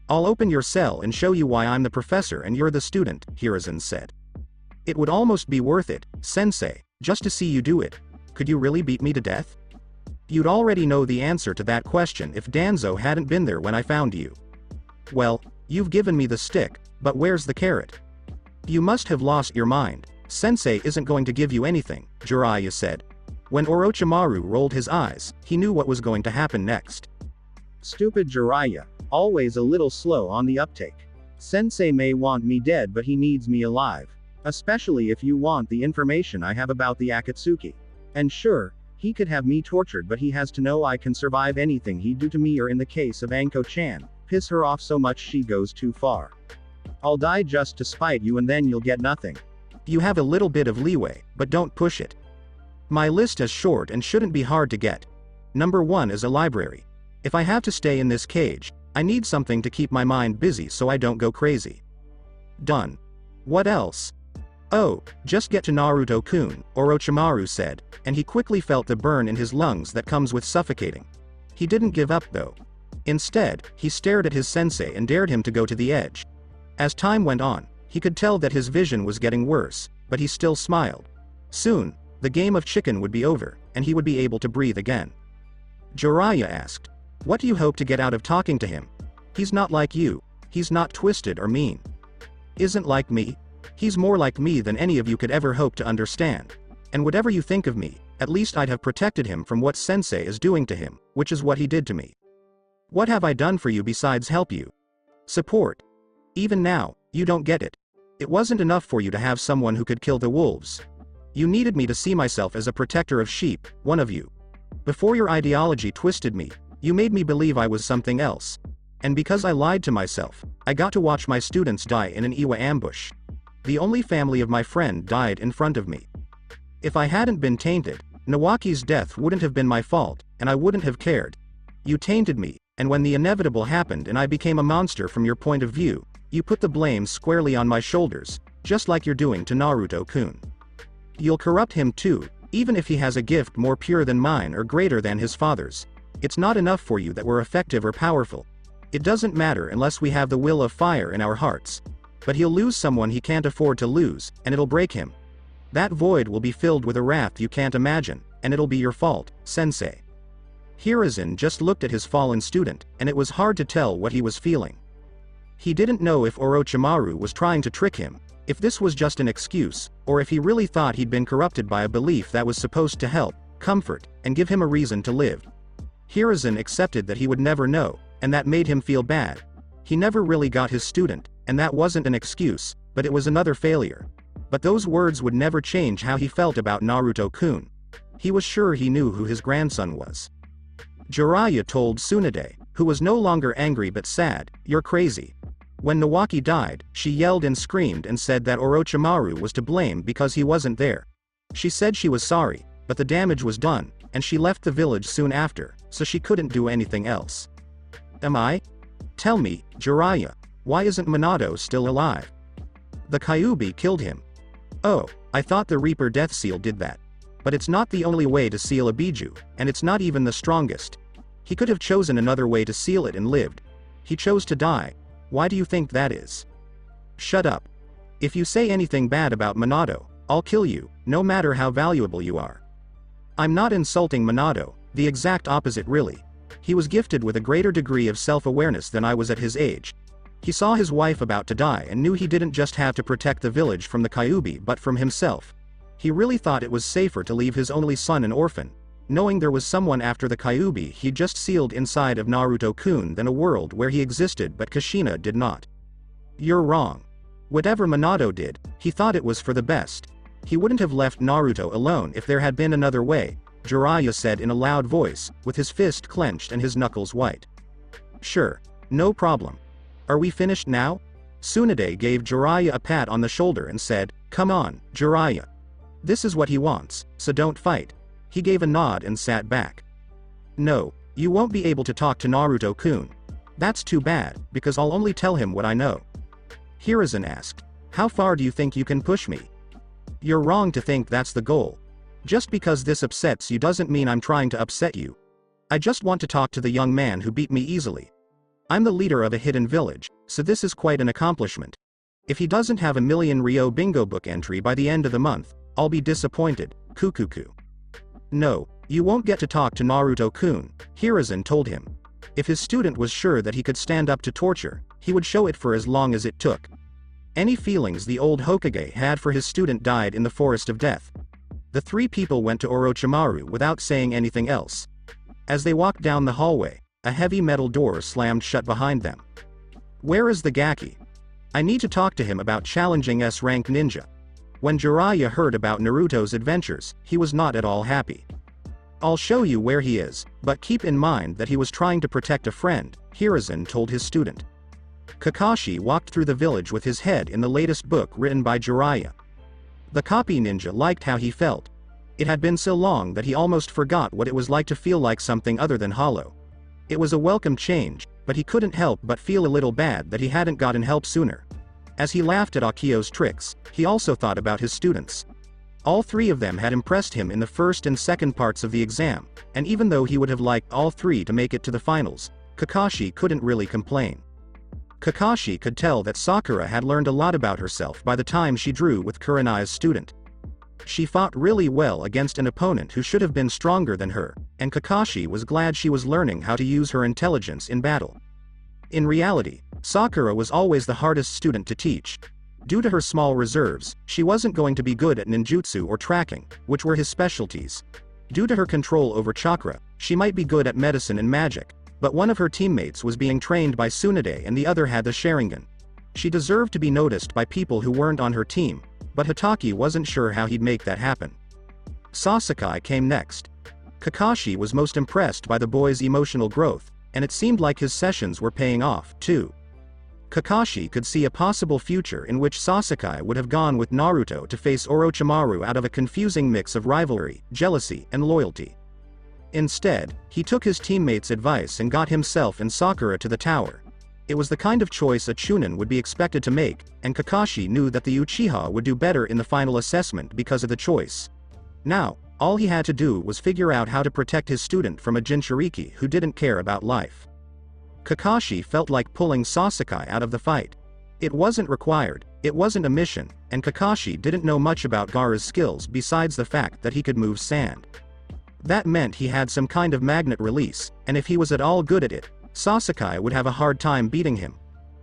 I'll open your cell and show you why I'm the professor and you're the student, Hiruzen said. It would almost be worth it, sensei, just to see you do it. Could you really beat me to death? You'd already know the answer to that question if Danzo hadn't been there when I found you. Well, you've given me the stick, but where's the carrot? You must have lost your mind. Sensei isn't going to give you anything, Jiraiya said. When Orochimaru rolled his eyes, he knew what was going to happen next. Stupid Jiraiya, always a little slow on the uptake. Sensei may want me dead but he needs me alive. Especially if you want the information I have about the Akatsuki. And sure, he could have me tortured but he has to know I can survive anything he'd do to me, or in the case of Anko-chan, piss her off so much she goes too far. I'll die just to spite you and then you'll get nothing. You have a little bit of leeway, but don't push it. My list is short and shouldn't be hard to get. Number 1 is a library. If I have to stay in this cage, I need something to keep my mind busy so I don't go crazy. Done. What else? Oh, just get to Naruto-kun, Orochimaru said, and he quickly felt the burn in his lungs that comes with suffocating. He didn't give up though. Instead, he stared at his sensei and dared him to go to the edge. As time went on, he could tell that his vision was getting worse, but he still smiled. Soon, the game of chicken would be over, and he would be able to breathe again. Jiraiya asked, "What do you hope to get out of talking to him? He's not like you. He's not twisted or mean. Isn't like me? He's more like me than any of you could ever hope to understand. And whatever you think of me, at least I'd have protected him from what Sensei is doing to him, which is what he did to me. What have I done for you besides help you? Support. Even now, you don't get it. It wasn't enough for you to have someone who could kill the wolves. You needed me to see myself as a protector of sheep, one of you. Before your ideology twisted me, you made me believe I was something else. And because I lied to myself, I got to watch my students die in an Iwa ambush. The only family of my friend died in front of me. If I hadn't been tainted, Nawaki's death wouldn't have been my fault, and I wouldn't have cared. You tainted me, and when the inevitable happened and I became a monster from your point of view, you put the blame squarely on my shoulders, just like you're doing to Naruto-kun. You'll corrupt him too, even if he has a gift more pure than mine or greater than his father's. It's not enough for you that we're effective or powerful. It doesn't matter unless we have the will of fire in our hearts. But he'll lose someone he can't afford to lose, and it'll break him. That void will be filled with a wrath you can't imagine, and it'll be your fault, Sensei. Hiruzen just looked at his fallen student, and it was hard to tell what he was feeling. He didn't know if Orochimaru was trying to trick him, if this was just an excuse, or if he really thought he'd been corrupted by a belief that was supposed to help, comfort, and give him a reason to live. Hiruzen accepted that he would never know, and that made him feel bad. He never really got his student, and that wasn't an excuse, but it was another failure. But those words would never change how he felt about Naruto-kun. He was sure he knew who his grandson was. Jiraiya told Tsunade, who was no longer angry but sad, "You're crazy." When Nawaki died, she yelled and screamed and said that Orochimaru was to blame because he wasn't there. She said she was sorry, but the damage was done, and she left the village soon after, so she couldn't do anything else. Am I? Tell me, Jiraiya, why isn't Minato still alive? The Kyuubi killed him. Oh, I thought the Reaper Death Seal did that. But it's not the only way to seal a Biju, and it's not even the strongest. He could have chosen another way to seal it and lived. He chose to die. Why do you think that is? Shut up. If you say anything bad about Minato, I'll kill you, no matter how valuable you are. I'm not insulting Minato, the exact opposite really. He was gifted with a greater degree of self-awareness than I was at his age. He saw his wife about to die and knew he didn't just have to protect the village from the Kyuubi but from himself. He really thought it was safer to leave his only son an orphan, knowing there was someone after the Kyuubi he just sealed inside of Naruto-kun than a world where he existed but Kushina did not. You're wrong. Whatever Minato did, he thought it was for the best. He wouldn't have left Naruto alone if there had been another way, Jiraiya said in a loud voice, with his fist clenched and his knuckles white. Sure, no problem. Are we finished now? Tsunade gave Jiraiya a pat on the shoulder and said, "Come on, Jiraiya. This is what he wants, so don't fight." He gave a nod and sat back. No, you won't be able to talk to Naruto-kun. That's too bad, because I'll only tell him what I know. Hiruzen asked, "How far do you think you can push me?" You're wrong to think that's the goal. Just because this upsets you doesn't mean I'm trying to upset you. I just want to talk to the young man who beat me easily. I'm the leader of a hidden village, so this is quite an accomplishment. If he doesn't have a million Ryo bingo book entry by the end of the month, I'll be disappointed, Kukuku. No, you won't get to talk to Naruto-kun, Hiruzen told him. If his student was sure that he could stand up to torture, he would show it for as long as it took. Any feelings the old Hokage had for his student died in the Forest of Death. The three people went to Orochimaru without saying anything else. As they walked down the hallway, a heavy metal door slammed shut behind them. Where is the Gaki? I need to talk to him about challenging S-rank ninja. When Jiraiya heard about Naruto's adventures, he was not at all happy. I'll show you where he is, but keep in mind that he was trying to protect a friend, Hiruzen told his student. Kakashi walked through the village with his head in the latest book written by Jiraiya. The copy ninja liked how he felt. It had been so long that he almost forgot what it was like to feel like something other than hollow. It was a welcome change, but he couldn't help but feel a little bad that he hadn't gotten help sooner. As he laughed at Akio's tricks, he also thought about his students. All three of them had impressed him in the first and second parts of the exam, and even though he would have liked all three to make it to the finals, Kakashi couldn't really complain. Kakashi could tell that Sakura had learned a lot about herself by the time she drew with Kurenai's student. She fought really well against an opponent who should have been stronger than her, and Kakashi was glad she was learning how to use her intelligence in battle. In reality, Sakura was always the hardest student to teach. Due to her small reserves, she wasn't going to be good at ninjutsu or tracking, which were his specialties. Due to her control over chakra, she might be good at medicine and magic, but one of her teammates was being trained by Tsunade and the other had the Sharingan. She deserved to be noticed by people who weren't on her team, but Hitaki wasn't sure how he'd make that happen. Sasuke came next. Kakashi was most impressed by the boy's emotional growth, and it seemed like his sessions were paying off, too. Kakashi could see a possible future in which Sasuke would have gone with Naruto to face Orochimaru out of a confusing mix of rivalry, jealousy, and loyalty. Instead, he took his teammates' advice and got himself and Sakura to the tower. It was the kind of choice a Chunin would be expected to make, and Kakashi knew that the Uchiha would do better in the final assessment because of the choice. Now, all he had to do was figure out how to protect his student from a Jinchuriki who didn't care about life. Kakashi felt like pulling Sasuke out of the fight. It wasn't required, it wasn't a mission, and Kakashi didn't know much about Gaara's skills besides the fact that he could move sand. That meant he had some kind of magnet release, and if he was at all good at it, Sasuke would have a hard time beating him.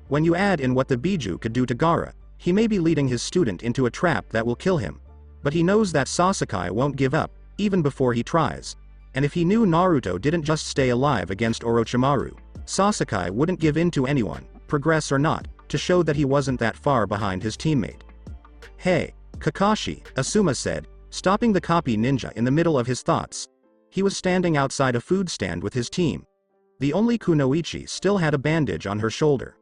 When you add in what the Biju could do to Gaara, he may be leading his student into a trap that will kill him. But he knows that Sasuke won't give up, even before he tries. And if he knew Naruto didn't just stay alive against Orochimaru, Sasuke wouldn't give in to anyone, progress or not, to show that he wasn't that far behind his teammate. "Hey, Kakashi," Asuma said, stopping the copy ninja in the middle of his thoughts. He was standing outside a food stand with his team. The only kunoichi still had a bandage on her shoulder.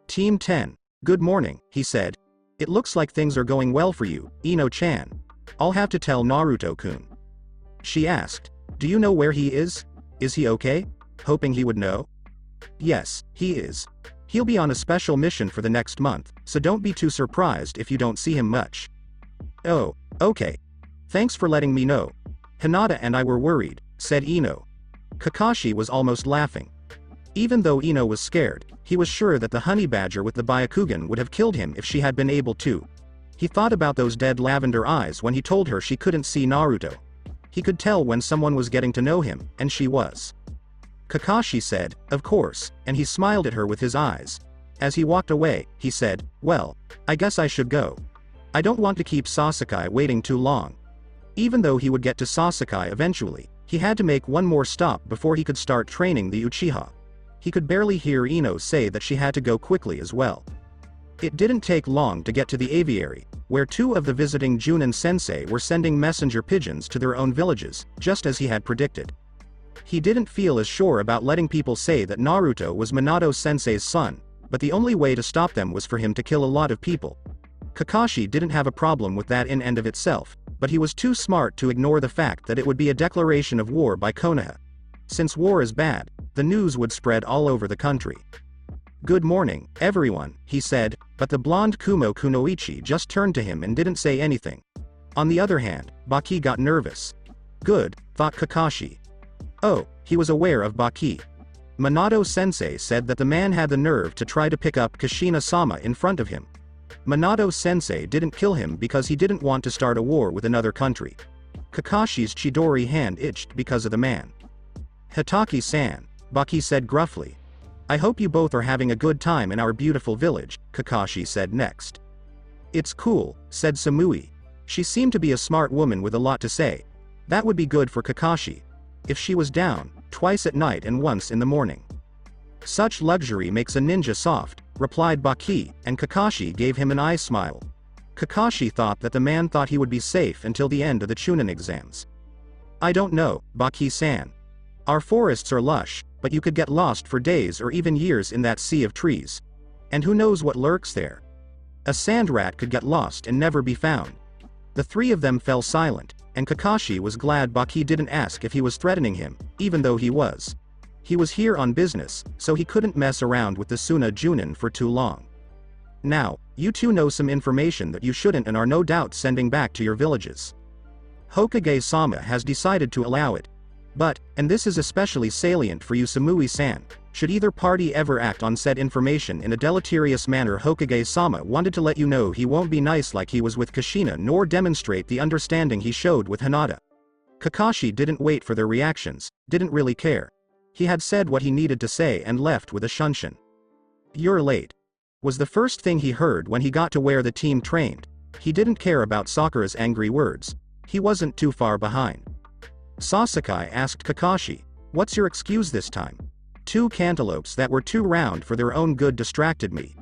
"Team 10, good morning," he said. "It looks like things are going well for you, Ino-chan. I'll have to tell Naruto-kun." She asked, "Do you know where he is? Is he okay?" Hoping he would know. "Yes, he is. He'll be on a special mission for the next month, so don't be too surprised if you don't see him much." "Oh, okay. Thanks for letting me know. Hinata and I were worried," said Ino. Kakashi was almost laughing. Even though Ino was scared, he was sure that the honey badger with the Byakugan would have killed him if she had been able to. He thought about those dead lavender eyes when he told her she couldn't see Naruto. He could tell when someone was getting to know him, and she was. Kakashi said, "Of course," and he smiled at her with his eyes. As he walked away, he said, "Well, I guess I should go. I don't want to keep Sasuke waiting too long." Even though he would get to Sasuke eventually, he had to make one more stop before he could start training the Uchiha. He could barely hear Ino say that she had to go quickly as well. It didn't take long to get to the aviary, where two of the visiting Junin sensei were sending messenger pigeons to their own villages, just as he had predicted. He didn't feel as sure about letting people say that Naruto was Minato sensei's son, but the only way to stop them was for him to kill a lot of people. Kakashi didn't have a problem with that in and of itself, but he was too smart to ignore the fact that it would be a declaration of war by Konoha. Since war is bad, the news would spread all over the country. "Good morning, everyone," he said, but the blonde Kumo Kunoichi just turned to him and didn't say anything. On the other hand, Baki got nervous. "Good," thought Kakashi. Oh, he was aware of Baki. Minato sensei said that the man had the nerve to try to pick up Kushina-sama in front of him. Minato sensei didn't kill him because he didn't want to start a war with another country. Kakashi's Chidori hand itched because of the man. "Hitaki-san," Baki said gruffly. "I hope you both are having a good time in our beautiful village," Kakashi said next. "It's cool," said Samui. She seemed to be a smart woman with a lot to say. That would be good for Kakashi. If she was down, twice at night and once in the morning. "Such luxury makes a ninja soft," replied Baki, and Kakashi gave him an eye smile. Kakashi thought that the man thought he would be safe until the end of the Chunin exams. "I don't know, Baki-san. Our forests are lush, but you could get lost for days or even years in that sea of trees. And who knows what lurks there? A sand rat could get lost and never be found." The three of them fell silent, and Kakashi was glad Baki didn't ask if he was threatening him, even though he was. He was here on business, so he couldn't mess around with the Suna Junin for too long. Now, You two know some information that you shouldn't and are no doubt sending back to your villages. Hokage-sama has decided to allow it. But, and this is especially salient for you Samui-san, should either party ever act on said information in a deleterious manner, Hokage-sama wanted to let you know he won't be nice like he was with Kushina nor demonstrate the understanding he showed with Hinata. Kakashi didn't wait for their reactions, didn't really care. He had said what he needed to say and left with a shunshin. "You're late," was the first thing he heard when he got to where the team trained. He didn't care about Sakura's angry words. He wasn't too far behind. Sasuke asked Kakashi, "What's your excuse this time?" "Two cantaloupes that were too round for their own good distracted me."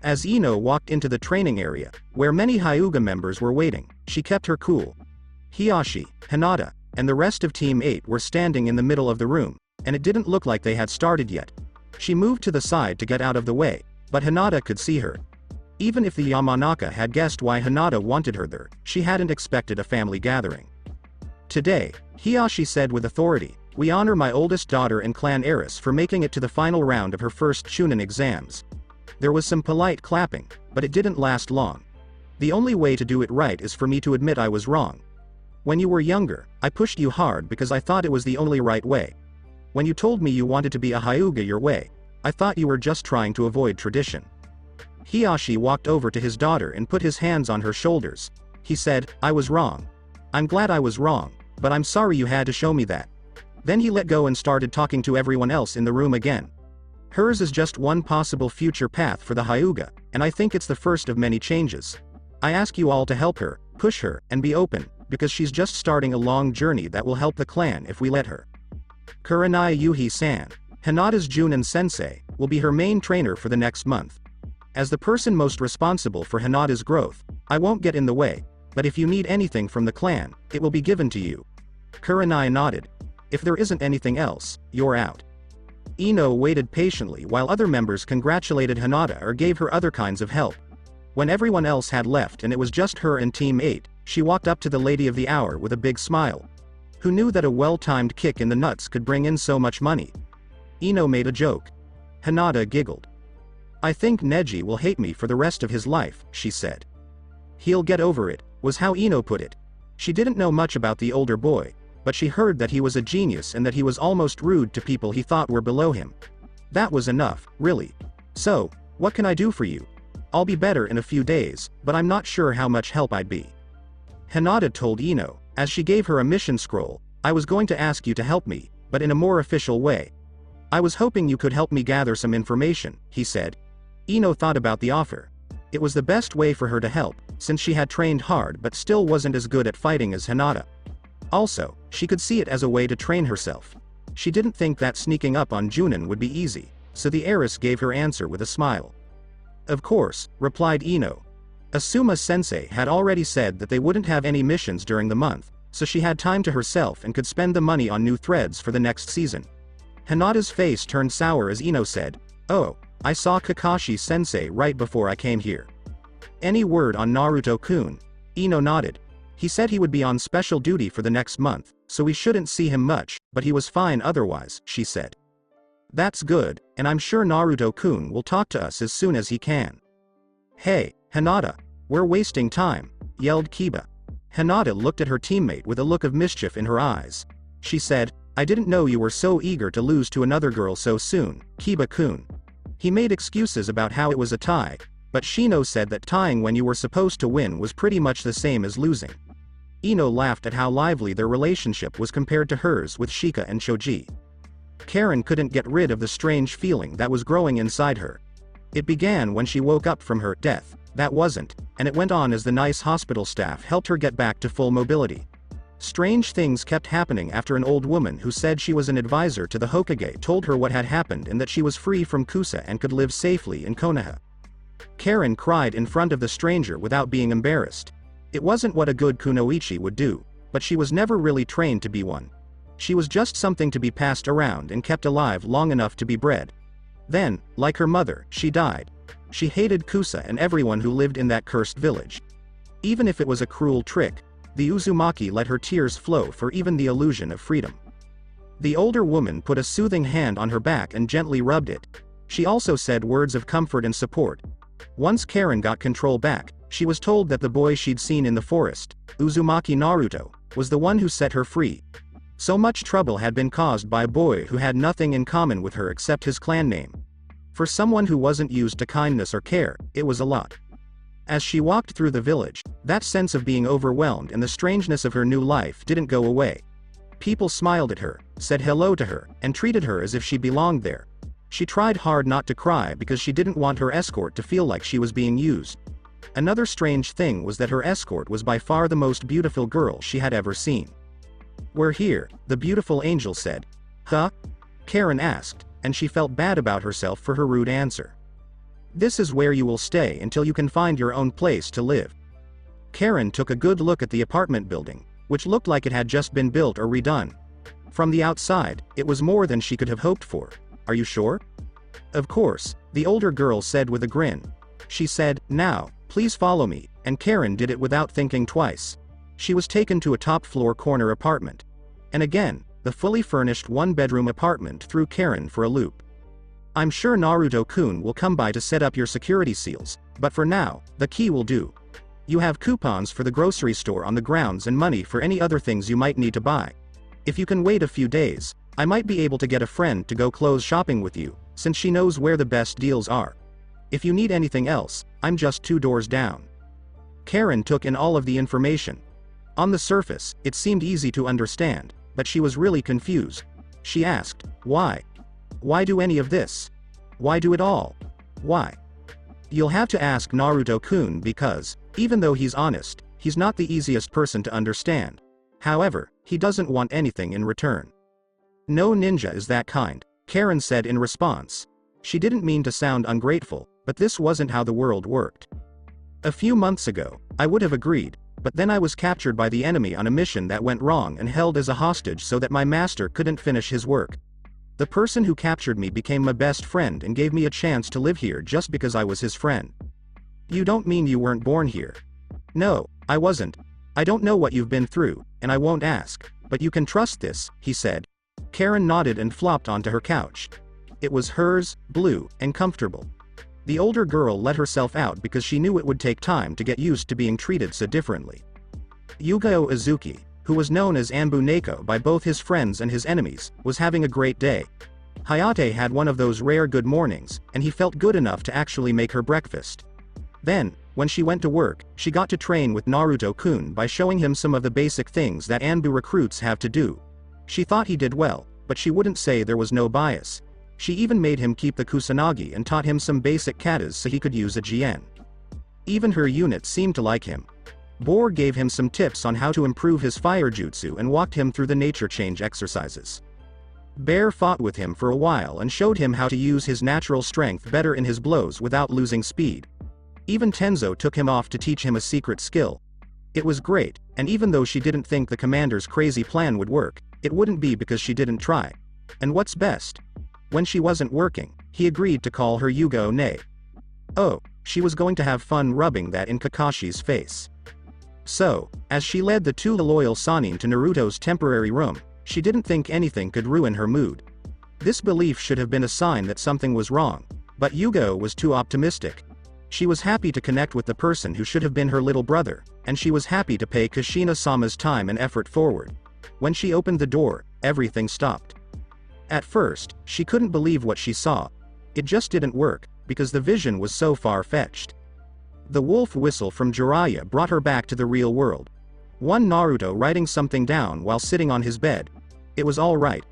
As Ino walked into the training area, where many Hyuga members were waiting, she kept her cool. Hiyashi, Hinata, and the rest of Team 8 were standing in the middle of the room, and it didn't look like they had started yet. She moved to the side to get out of the way, but Hinata could see her. Even if the Yamanaka had guessed why Hinata wanted her there, she hadn't expected a family gathering. "Today," Hiyashi said with authority, "we honor my oldest daughter and clan heiress for making it to the final round of her first Chunin exams." There was some polite clapping, but it didn't last long. "The only way to do it right is for me to admit I was wrong. When you were younger, I pushed you hard because I thought it was the only right way. When you told me you wanted to be a Hyuga your way, I thought you were just trying to avoid tradition." Hiyashi walked over to his daughter and put his hands on her shoulders. He said, "I was wrong. I'm glad I was wrong, but I'm sorry you had to show me that." Then he let go and started talking to everyone else in the room again. "Hers is just one possible future path for the Hyuga, and I think it's the first of many changes. I ask you all to help her, push her, and be open, because she's just starting a long journey that will help the clan if we let her." Kurenai Yuhi-san, Hinata's Junin sensei, will be her main trainer for the next month. As the person most responsible for Hinata's growth, I won't get in the way, but if you need anything from the clan, it will be given to you. Kurenai nodded. "If there isn't anything else, you're out." Ino waited patiently while other members congratulated Hinata or gave her other kinds of help. When everyone else had left and it was just her and Team 8, she walked up to the Lady of the Hour with a big smile. Who knew that a well-timed kick in the nuts could bring in so much money? Ino made a joke. Hinata giggled. "I think Neji will hate me for the rest of his life," she said. "He'll get over it," was how Ino put it. She didn't know much about the older boy, but she heard that he was a genius and that he was almost rude to people he thought were below him. That was enough, really. "So, what can I do for you? I'll be better in a few days, but I'm not sure how much help I'd be." Hinata told Ino, as she gave her a mission scroll, "I was going to ask you to help me, but in a more official way. I was hoping you could help me gather some information," he said. Ino thought about the offer. It was the best way for her to help, since she had trained hard but still wasn't as good at fighting as Hinata. Also, she could see it as a way to train herself. She didn't think that sneaking up on Junin would be easy, so the heiress gave her answer with a smile. "Of course," replied Ino. Asuma-sensei had already said that they wouldn't have any missions during the month, so she had time to herself and could spend the money on new threads for the next season. Hinata's face turned sour as Ino said, "Oh, I saw Kakashi-sensei right before I came here." "Any word on Naruto-kun?" Ino nodded. "He said he would be on special duty for the next month, so we shouldn't see him much, but he was fine otherwise," she said. "That's good, and I'm sure Naruto-kun will talk to us as soon as he can." "Hey, Hinata, we're wasting time," yelled Kiba. Hinata looked at her teammate with a look of mischief in her eyes. She said, "I didn't know you were so eager to lose to another girl so soon, Kiba-kun." He made excuses about how it was a tie, but Shino said that tying when you were supposed to win was pretty much the same as losing. Ino laughed at how lively their relationship was compared to hers with Shika and Choji. Karen couldn't get rid of the strange feeling that was growing inside her. It began when she woke up from her death, that wasn't, and it went on as the nice hospital staff helped her get back to full mobility. Strange things kept happening after an old woman who said she was an advisor to the Hokage told her what had happened and that she was free from Kusa and could live safely in Konoha. Karen cried in front of the stranger without being embarrassed. It wasn't what a good kunoichi would do, but she was never really trained to be one. She was just something to be passed around and kept alive long enough to be bred. Then, like her mother, she died. She hated Kusa and everyone who lived in that cursed village. Even if it was a cruel trick, the Uzumaki let her tears flow for even the illusion of freedom. The older woman put a soothing hand on her back and gently rubbed it. She also said words of comfort and support. Once Karen got control back, she was told that the boy she'd seen in the forest, Uzumaki Naruto, was the one who set her free. So much trouble had been caused by a boy who had nothing in common with her except his clan name. For someone who wasn't used to kindness or care, it was a lot. As she walked through the village, that sense of being overwhelmed and the strangeness of her new life didn't go away. People smiled at her, said hello to her, and treated her as if she belonged there. She tried hard not to cry because she didn't want her escort to feel like she was being used. Another strange thing was that her escort was by far the most beautiful girl she had ever seen. "We're here," the beautiful angel said. "Huh?" Karen asked, and she felt bad about herself for her rude answer. "This is where you will stay until you can find your own place to live." Karen took a good look at the apartment building, which looked like it had just been built or redone. From the outside, it was more than she could have hoped for. "Are you sure?" "Of course," the older girl said with a grin. She said, "Now, please follow me," and Karen did it without thinking twice. She was taken to a top-floor corner apartment. And again, the fully furnished one-bedroom apartment threw Karen for a loop. "I'm sure Naruto-kun will come by to set up your security seals, but for now, the key will do. You have coupons for the grocery store on the grounds and money for any other things you might need to buy. If you can wait a few days, I might be able to get a friend to go clothes shopping with you, since she knows where the best deals are. If you need anything else, I'm just 2 doors down." Karen took in all of the information. On the surface, it seemed easy to understand, but she was really confused. She asked, "Why? Why do any of this? Why do it all? Why?" "You'll have to ask Naruto-kun because, even though he's honest, he's not the easiest person to understand. However, he doesn't want anything in return." "No ninja is that kind," Karen said in response. She didn't mean to sound ungrateful, but this wasn't how the world worked. "A few months ago, I would have agreed, but then I was captured by the enemy on a mission that went wrong and held as a hostage so that my master couldn't finish his work. The person who captured me became my best friend and gave me a chance to live here just because I was his friend." "You don't mean you weren't born here?" "No, I wasn't. I don't know what you've been through, and I won't ask, but you can trust this," he said. Karen nodded and flopped onto her couch. It was hers, blue, and comfortable. The older girl let herself out because she knew it would take time to get used to being treated so differently. Yugao Izuki, who was known as Anbu Neko by both his friends and his enemies, was having a great day. Hayate had one of those rare good mornings, and he felt good enough to actually make her breakfast. Then, when she went to work, she got to train with Naruto-kun by showing him some of the basic things that Anbu recruits have to do. She thought he did well, but she wouldn't say there was no bias. She even made him keep the kusanagi and taught him some basic katas so he could use a jien. Even her unit seemed to like him. Boar gave him some tips on how to improve his fire jutsu and walked him through the nature change exercises. Bear fought with him for a while and showed him how to use his natural strength better in his blows without losing speed. Even Tenzo took him off to teach him a secret skill. It was great, and even though she didn't think the commander's crazy plan would work, it wouldn't be because she didn't try. And what's best? When she wasn't working, he agreed to call her Yugo-ne. Oh, she was going to have fun rubbing that in Kakashi's face. So, as she led the 2 loyal Sannin to Naruto's temporary room, she didn't think anything could ruin her mood. This belief should have been a sign that something was wrong, but Yugo was too optimistic. She was happy to connect with the person who should have been her little brother, and she was happy to pay Kushina-sama's time and effort forward. When she opened the door, everything stopped. At first, she couldn't believe what she saw. It just didn't work, because the vision was so far-fetched. The wolf whistle from Jiraiya brought her back to the real world. One Naruto writing something down while sitting on his bed. It was all right.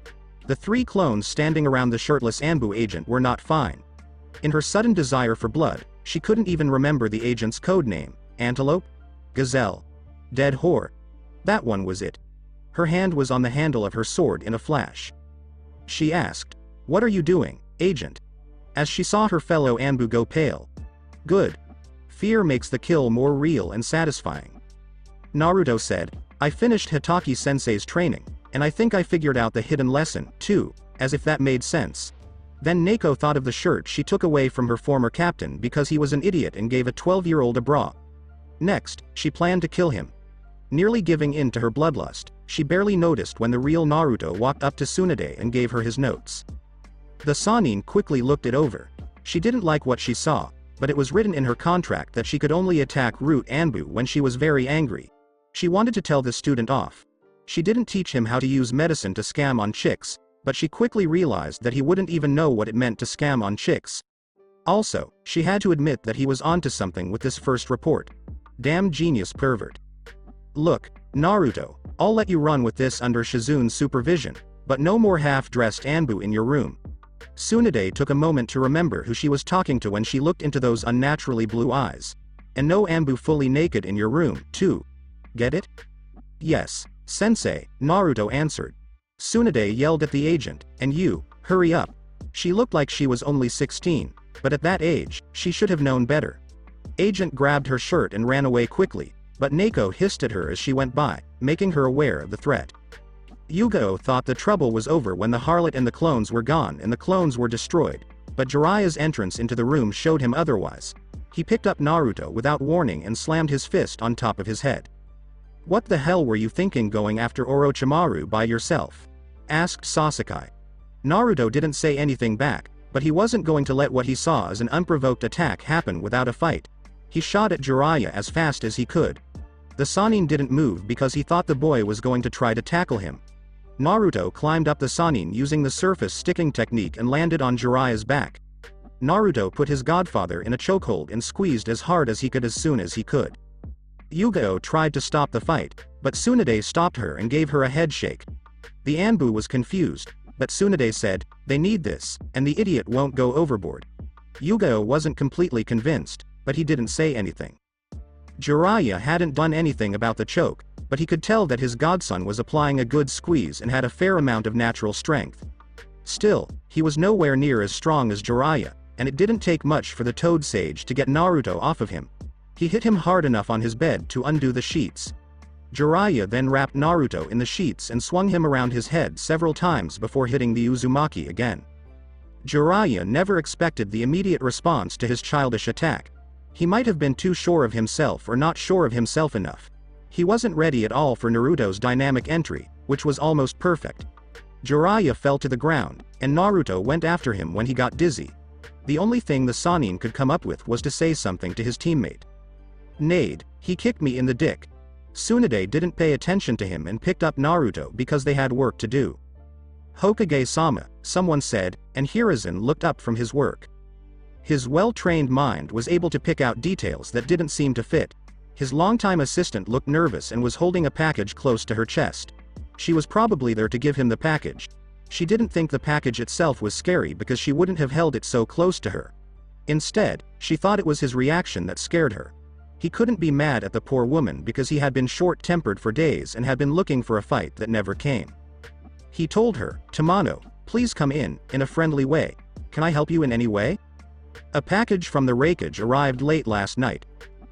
The 3 clones standing around the shirtless Anbu agent were not fine. In her sudden desire for blood, she couldn't even remember the agent's code name. Antelope? Gazelle? Dead whore? That one was it. Her hand was on the handle of her sword in a flash. She asked, "What are you doing, agent?" As she saw her fellow Anbu go pale. "Good. Fear makes the kill more real and satisfying." Naruto said, "I finished Hitaki-sensei's training, and I think I figured out the hidden lesson, too," as if that made sense. Then Neko thought of the shirt she took away from her former captain because he was an idiot and gave a 12-year-old a bra. Next, she planned to kill him. Nearly giving in to her bloodlust, she barely noticed when the real Naruto walked up to Tsunade and gave her his notes. The Sannin quickly looked it over. She didn't like what she saw. but it was written in her contract that she could only attack Root Anbu when she was very angry. She wanted to tell the student off. She didn't teach him how to use medicine to scam on chicks, but she quickly realized that he wouldn't even know what it meant to scam on chicks. Also, she had to admit that he was onto something with this first report. Damn genius pervert. Look, Naruto, I'll let you run with this under Shizune's supervision, but no more half-dressed Anbu in your room. Tsunade took a moment to remember who she was talking to when she looked into those unnaturally blue eyes. And no Anbu fully naked in your room, too. Get it? Yes, sensei, Naruto answered. Tsunade yelled at the agent, and you, hurry up. She looked like she was only 16, but at that age, she should have known better. Agent grabbed her shirt and ran away quickly, but Neko hissed at her as she went by, making her aware of the threat. Yugo thought the trouble was over when the harlot and the clones were gone and the clones were destroyed, but Jiraiya's entrance into the room showed him otherwise. He picked up Naruto without warning and slammed his fist on top of his head. What the hell were you thinking going after Orochimaru by yourself? Asked Sasuke. Naruto didn't say anything back, but he wasn't going to let what he saw as an unprovoked attack happen without a fight. He shot at Jiraiya as fast as he could. The Sannin didn't move because he thought the boy was going to try to tackle him. Naruto climbed up the Sannin using the surface sticking technique and landed on Jiraiya's back. Naruto put his godfather in a chokehold and squeezed as hard as he could as soon as he could. Yugo tried to stop the fight, but Tsunade stopped her and gave her a head shake. The Anbu was confused, but Tsunade said, "They need this, and the idiot won't go overboard." Yugo wasn't completely convinced, but he didn't say anything. Jiraiya hadn't done anything about the choke, but he could tell that his godson was applying a good squeeze and had a fair amount of natural strength. Still, he was nowhere near as strong as Jiraiya, and it didn't take much for the Toad Sage to get Naruto off of him. He hit him hard enough on his bed to undo the sheets. Jiraiya then wrapped Naruto in the sheets and swung him around his head several times before hitting the Uzumaki again. Jiraiya never expected the immediate response to his childish attack. He might have been too sure of himself or not sure of himself enough. He wasn't ready at all for Naruto's dynamic entry, which was almost perfect. Jiraiya fell to the ground, and Naruto went after him when he got dizzy. The only thing the Sannin could come up with was to say something to his teammate. "Nade, he kicked me in the dick." Tsunade didn't pay attention to him and picked up Naruto because they had work to do. "Hokage-sama," someone said, and Hiruzen looked up from his work. His well-trained mind was able to pick out details that didn't seem to fit. His longtime assistant looked nervous and was holding a package close to her chest. She was probably there to give him the package. She didn't think the package itself was scary because she wouldn't have held it so close to her. Instead, she thought it was his reaction that scared her. He couldn't be mad at the poor woman because he had been short-tempered for days and had been looking for a fight that never came. He told her, "Tamano, please come in a friendly way. Can I help you in any way?" "A package from the Raikage arrived late last night.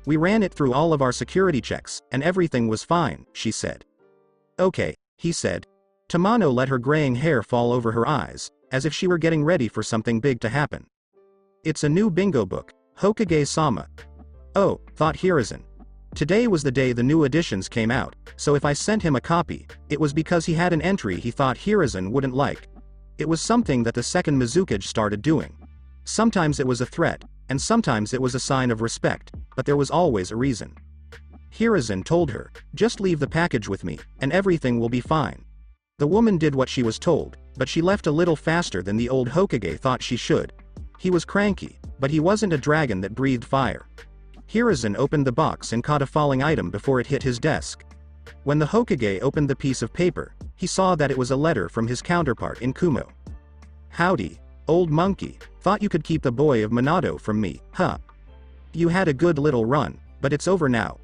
We ran it through all of our security checks, and everything was fine," she said. "Okay," he said. Tamano let her graying hair fall over her eyes, as if she were getting ready for something big to happen. "It's a new bingo book, Hokage-sama." "Oh," thought Hiruzen. Today was the day the new editions came out, so if I sent him a copy, it was because he had an entry he thought Hiruzen wouldn't like. It was something that the second Mizukage started doing. Sometimes it was a threat, and sometimes it was a sign of respect, but there was always a reason. Hiruzen told her, "Just leave the package with me, and everything will be fine." The woman did what she was told, but she left a little faster than the old Hokage thought she should. He was cranky, but he wasn't a dragon that breathed fire. Hiruzen opened the box and caught a falling item before it hit his desk. When the Hokage opened the piece of paper, he saw that it was a letter from his counterpart in Kumo. "Howdy, old monkey, thought you could keep the boy of Minato from me, huh? You had a good little run, but it's over now.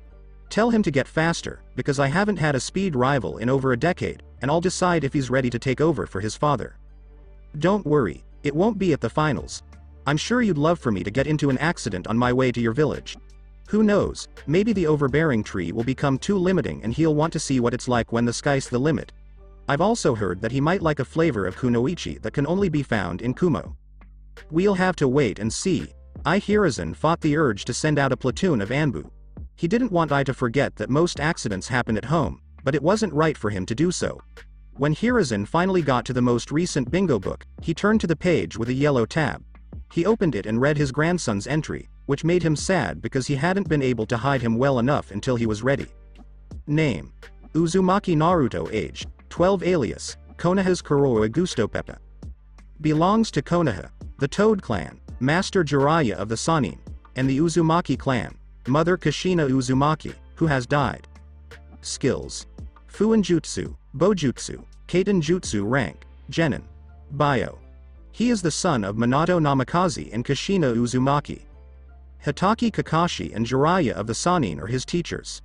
Tell him to get faster, because I haven't had a speed rival in over a decade, and I'll decide if he's ready to take over for his father. Don't worry, it won't be at the finals. I'm sure you'd love for me to get into an accident on my way to your village. Who knows, maybe the overbearing tree will become too limiting and he'll want to see what it's like when the sky's the limit. I've also heard that he might like a flavor of kunoichi that can only be found in Kumo. We'll have to wait and see." Hiruzen fought the urge to send out a platoon of Anbu. He didn't want to forget that most accidents happen at home, but it wasn't right for him to do so. When Hiruzen finally got to the most recent bingo book, he turned to the page with a yellow tab. He opened it and read his grandson's entry, which made him sad because he hadn't been able to hide him well enough until he was ready. Name: Uzumaki Naruto. Age: 12. Alias: Konoha's Kuroa Gusto Peppa. Belongs to Konoha, the Toad clan, Master Jiraiya of the Sannin, and the Uzumaki clan, Mother Kushina Uzumaki, who has died. Skills: Fuinjutsu, Bojutsu, Kaiten Jutsu. Rank: Genin. Bio: he is the son of Minato Namikaze and Kushina Uzumaki. Hitaki Kakashi and Jiraiya of the Sannin are his teachers.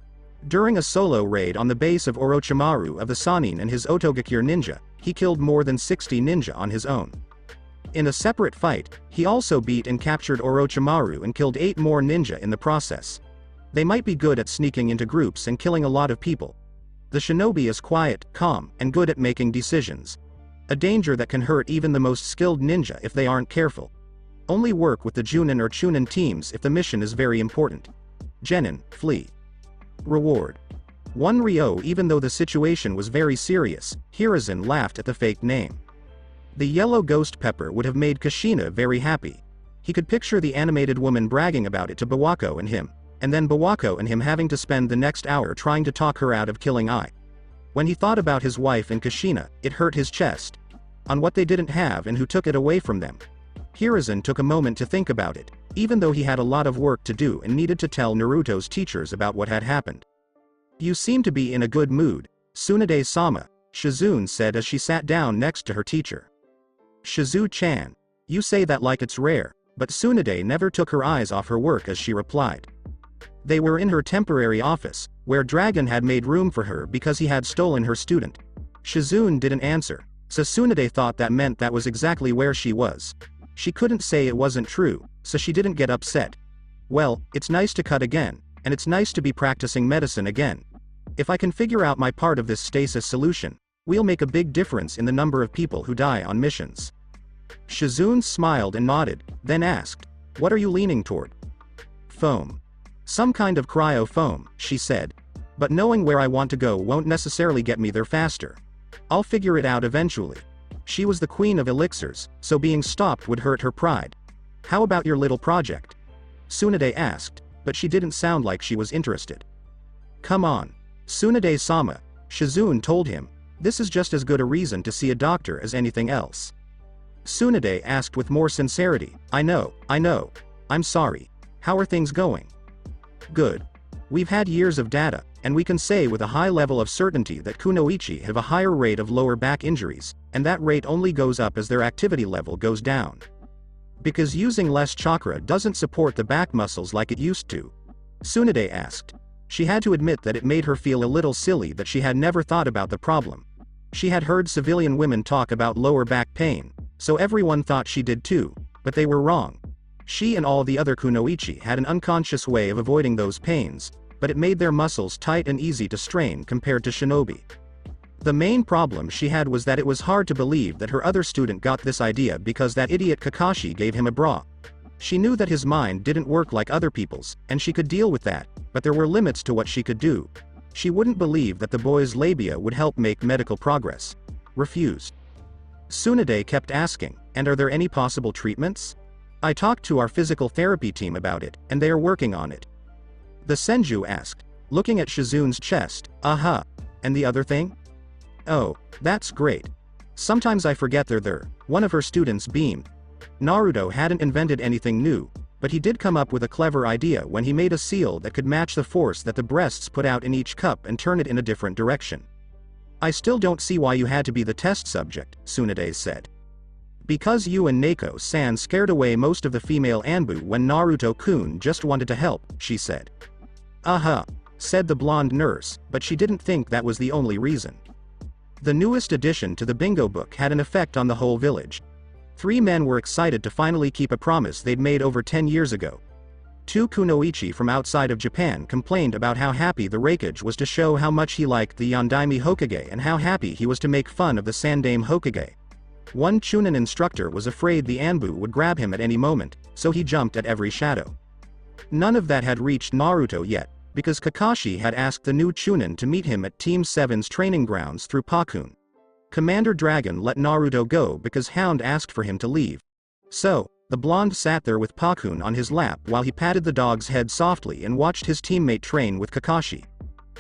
During a solo raid on the base of Orochimaru of the Sannin and his Otogakure ninja, he killed more than 60 ninja on his own. In a separate fight, he also beat and captured Orochimaru and killed 8 more ninja in the process. They might be good at sneaking into groups and killing a lot of people. The shinobi is quiet, calm, and good at making decisions. A danger that can hurt even the most skilled ninja if they aren't careful. Only work with the Junin or Chunin teams if the mission is very important. Genin, flee. Reward: 1 Ryo. Even though the situation was very serious, Hiruzen laughed at the fake name. The yellow ghost pepper would have made Kushina very happy. He could picture the animated woman bragging about it to Bawako and him, and then Bawako and him having to spend the next hour trying to talk her out of killing Ai. When he thought about his wife and Kushina, it hurt his chest. On what they didn't have and who took it away from them. Hiruzen took a moment to think about it, even though he had a lot of work to do and needed to tell Naruto's teachers about what had happened. You seem to be in a good mood, Tsunade-sama, Shizune said as she sat down next to her teacher. Shizu-chan, you say that like it's rare, but Tsunade never took her eyes off her work as she replied. They were in her temporary office, where Dragon had made room for her because he had stolen her student. Shizune didn't answer, so Tsunade thought that meant that was exactly where she was. She couldn't say it wasn't true, so she didn't get upset. Well, it's nice to cut again, and it's nice to be practicing medicine again. If I can figure out my part of this stasis solution, we'll make a big difference in the number of people who die on missions. Shizune smiled and nodded, then asked, what are you leaning toward? Foam. Some kind of cryo foam, she said. But knowing where I want to go won't necessarily get me there faster. I'll figure it out eventually. She was the queen of elixirs, so being stopped would hurt her pride. How about your little project? Tsunade asked, but she didn't sound like she was interested. Come on. Tsunade-sama, Shizune told him, this is just as good a reason to see a doctor as anything else. Tsunade asked with more sincerity, I know. I'm sorry. How are things going? Good. We've had years of data, and we can say with a high level of certainty that kunoichi have a higher rate of lower back injuries, and that rate only goes up as their activity level goes down. Because using less chakra doesn't support the back muscles like it used to? Tsunade asked. She had to admit that it made her feel a little silly that she had never thought about the problem. She had heard civilian women talk about lower back pain, so everyone thought she did too, but they were wrong. She and all the other kunoichi had an unconscious way of avoiding those pains, but it made their muscles tight and easy to strain compared to shinobi. The main problem she had was that it was hard to believe that her other student got this idea because that idiot Kakashi gave him a bra. She knew that his mind didn't work like other people's, and she could deal with that, but there were limits to what she could do. She wouldn't believe that the boy's labia would help make medical progress. Refused. Tsunade kept asking, and are there any possible treatments? I talked to our physical therapy team about it, and they are working on it. The Senju asked, looking at Shizune's chest, aha. And the other thing? Oh, that's great. Sometimes I forget they're there, one of her students beamed. Naruto hadn't invented anything new, but he did come up with a clever idea when he made a seal that could match the force that the breasts put out in each cup and turn it in a different direction. I still don't see why you had to be the test subject, Tsunade said. Because you and Neko-san scared away most of the female Anbu when Naruto-kun just wanted to help, she said. Uh-huh, said the blonde nurse, but she didn't think that was the only reason. The newest addition to the bingo book had an effect on the whole village. 3 men were excited to finally keep a promise they'd made over 10 years ago. 2 kunoichi from outside of Japan complained about how happy the Raikage was to show how much he liked the Yondaime Hokage and how happy he was to make fun of the Sandaime Hokage. 1 Chunin instructor was afraid the Anbu would grab him at any moment, so he jumped at every shadow. None of that had reached Naruto yet, because Kakashi had asked the new Chunin to meet him at Team 7's training grounds through Pakun. Commander Dragon let Naruto go because Hound asked for him to leave. So, The blonde sat there with Pakun on his lap while he patted the dog's head softly and watched his teammate train with Kakashi.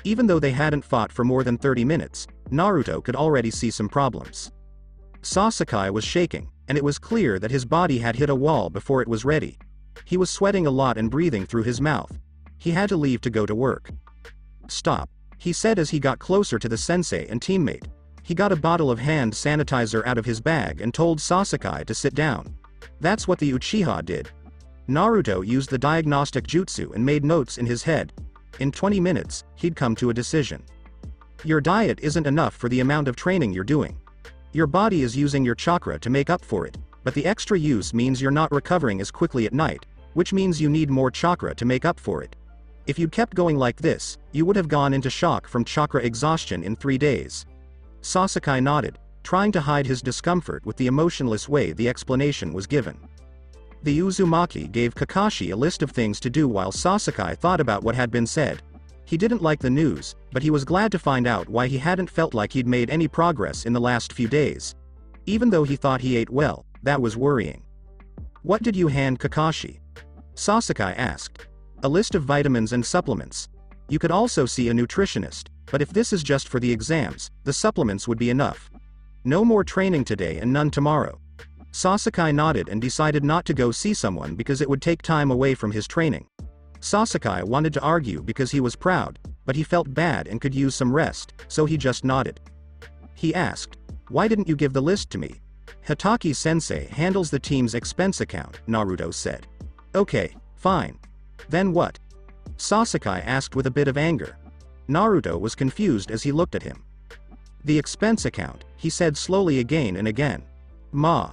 Even though they hadn't fought for more than 30 minutes, Naruto could already see some problems. Sasuke was shaking, and it was clear that his body had hit a wall before it was ready. He was sweating a lot and breathing through his mouth. He had to leave to go to work. "Stop," he said as he got closer to the sensei and teammate. He got a bottle of hand sanitizer out of his bag and told Sasuke to sit down. That's what the Uchiha did. Naruto used the diagnostic jutsu and made notes in his head. In 20 minutes, he'd come to a decision. Your diet isn't enough for the amount of training you're doing. Your body is using your chakra to make up for it, but the extra use means you're not recovering as quickly at night, which means you need more chakra to make up for it. If you'd kept going like this, you would have gone into shock from chakra exhaustion in 3 days. Sasuke nodded, trying to hide his discomfort with the emotionless way the explanation was given. The Uzumaki gave Kakashi a list of things to do while Sasuke thought about what had been said. He didn't like the news, but he was glad to find out why he hadn't felt like he'd made any progress in the last few days. Even though he thought he ate well, that was worrying. "What did you hand Kakashi?" Sasuke asked. "A list of vitamins and supplements. You could also see a nutritionist, but if this is just for the exams, the supplements would be enough. No more training today and none tomorrow." Sasuke nodded and decided not to go see someone because it would take time away from his training. Sasuke wanted to argue because he was proud, but he felt bad and could use some rest, so he just nodded. He asked, "Why didn't you give the list to me?" "Hitaki-sensei handles the team's expense account," Naruto said. "Okay, fine. Then what?" Sasuke asked with a bit of anger. Naruto was confused as he looked at him. "The expense account," he said slowly again and again. Ma,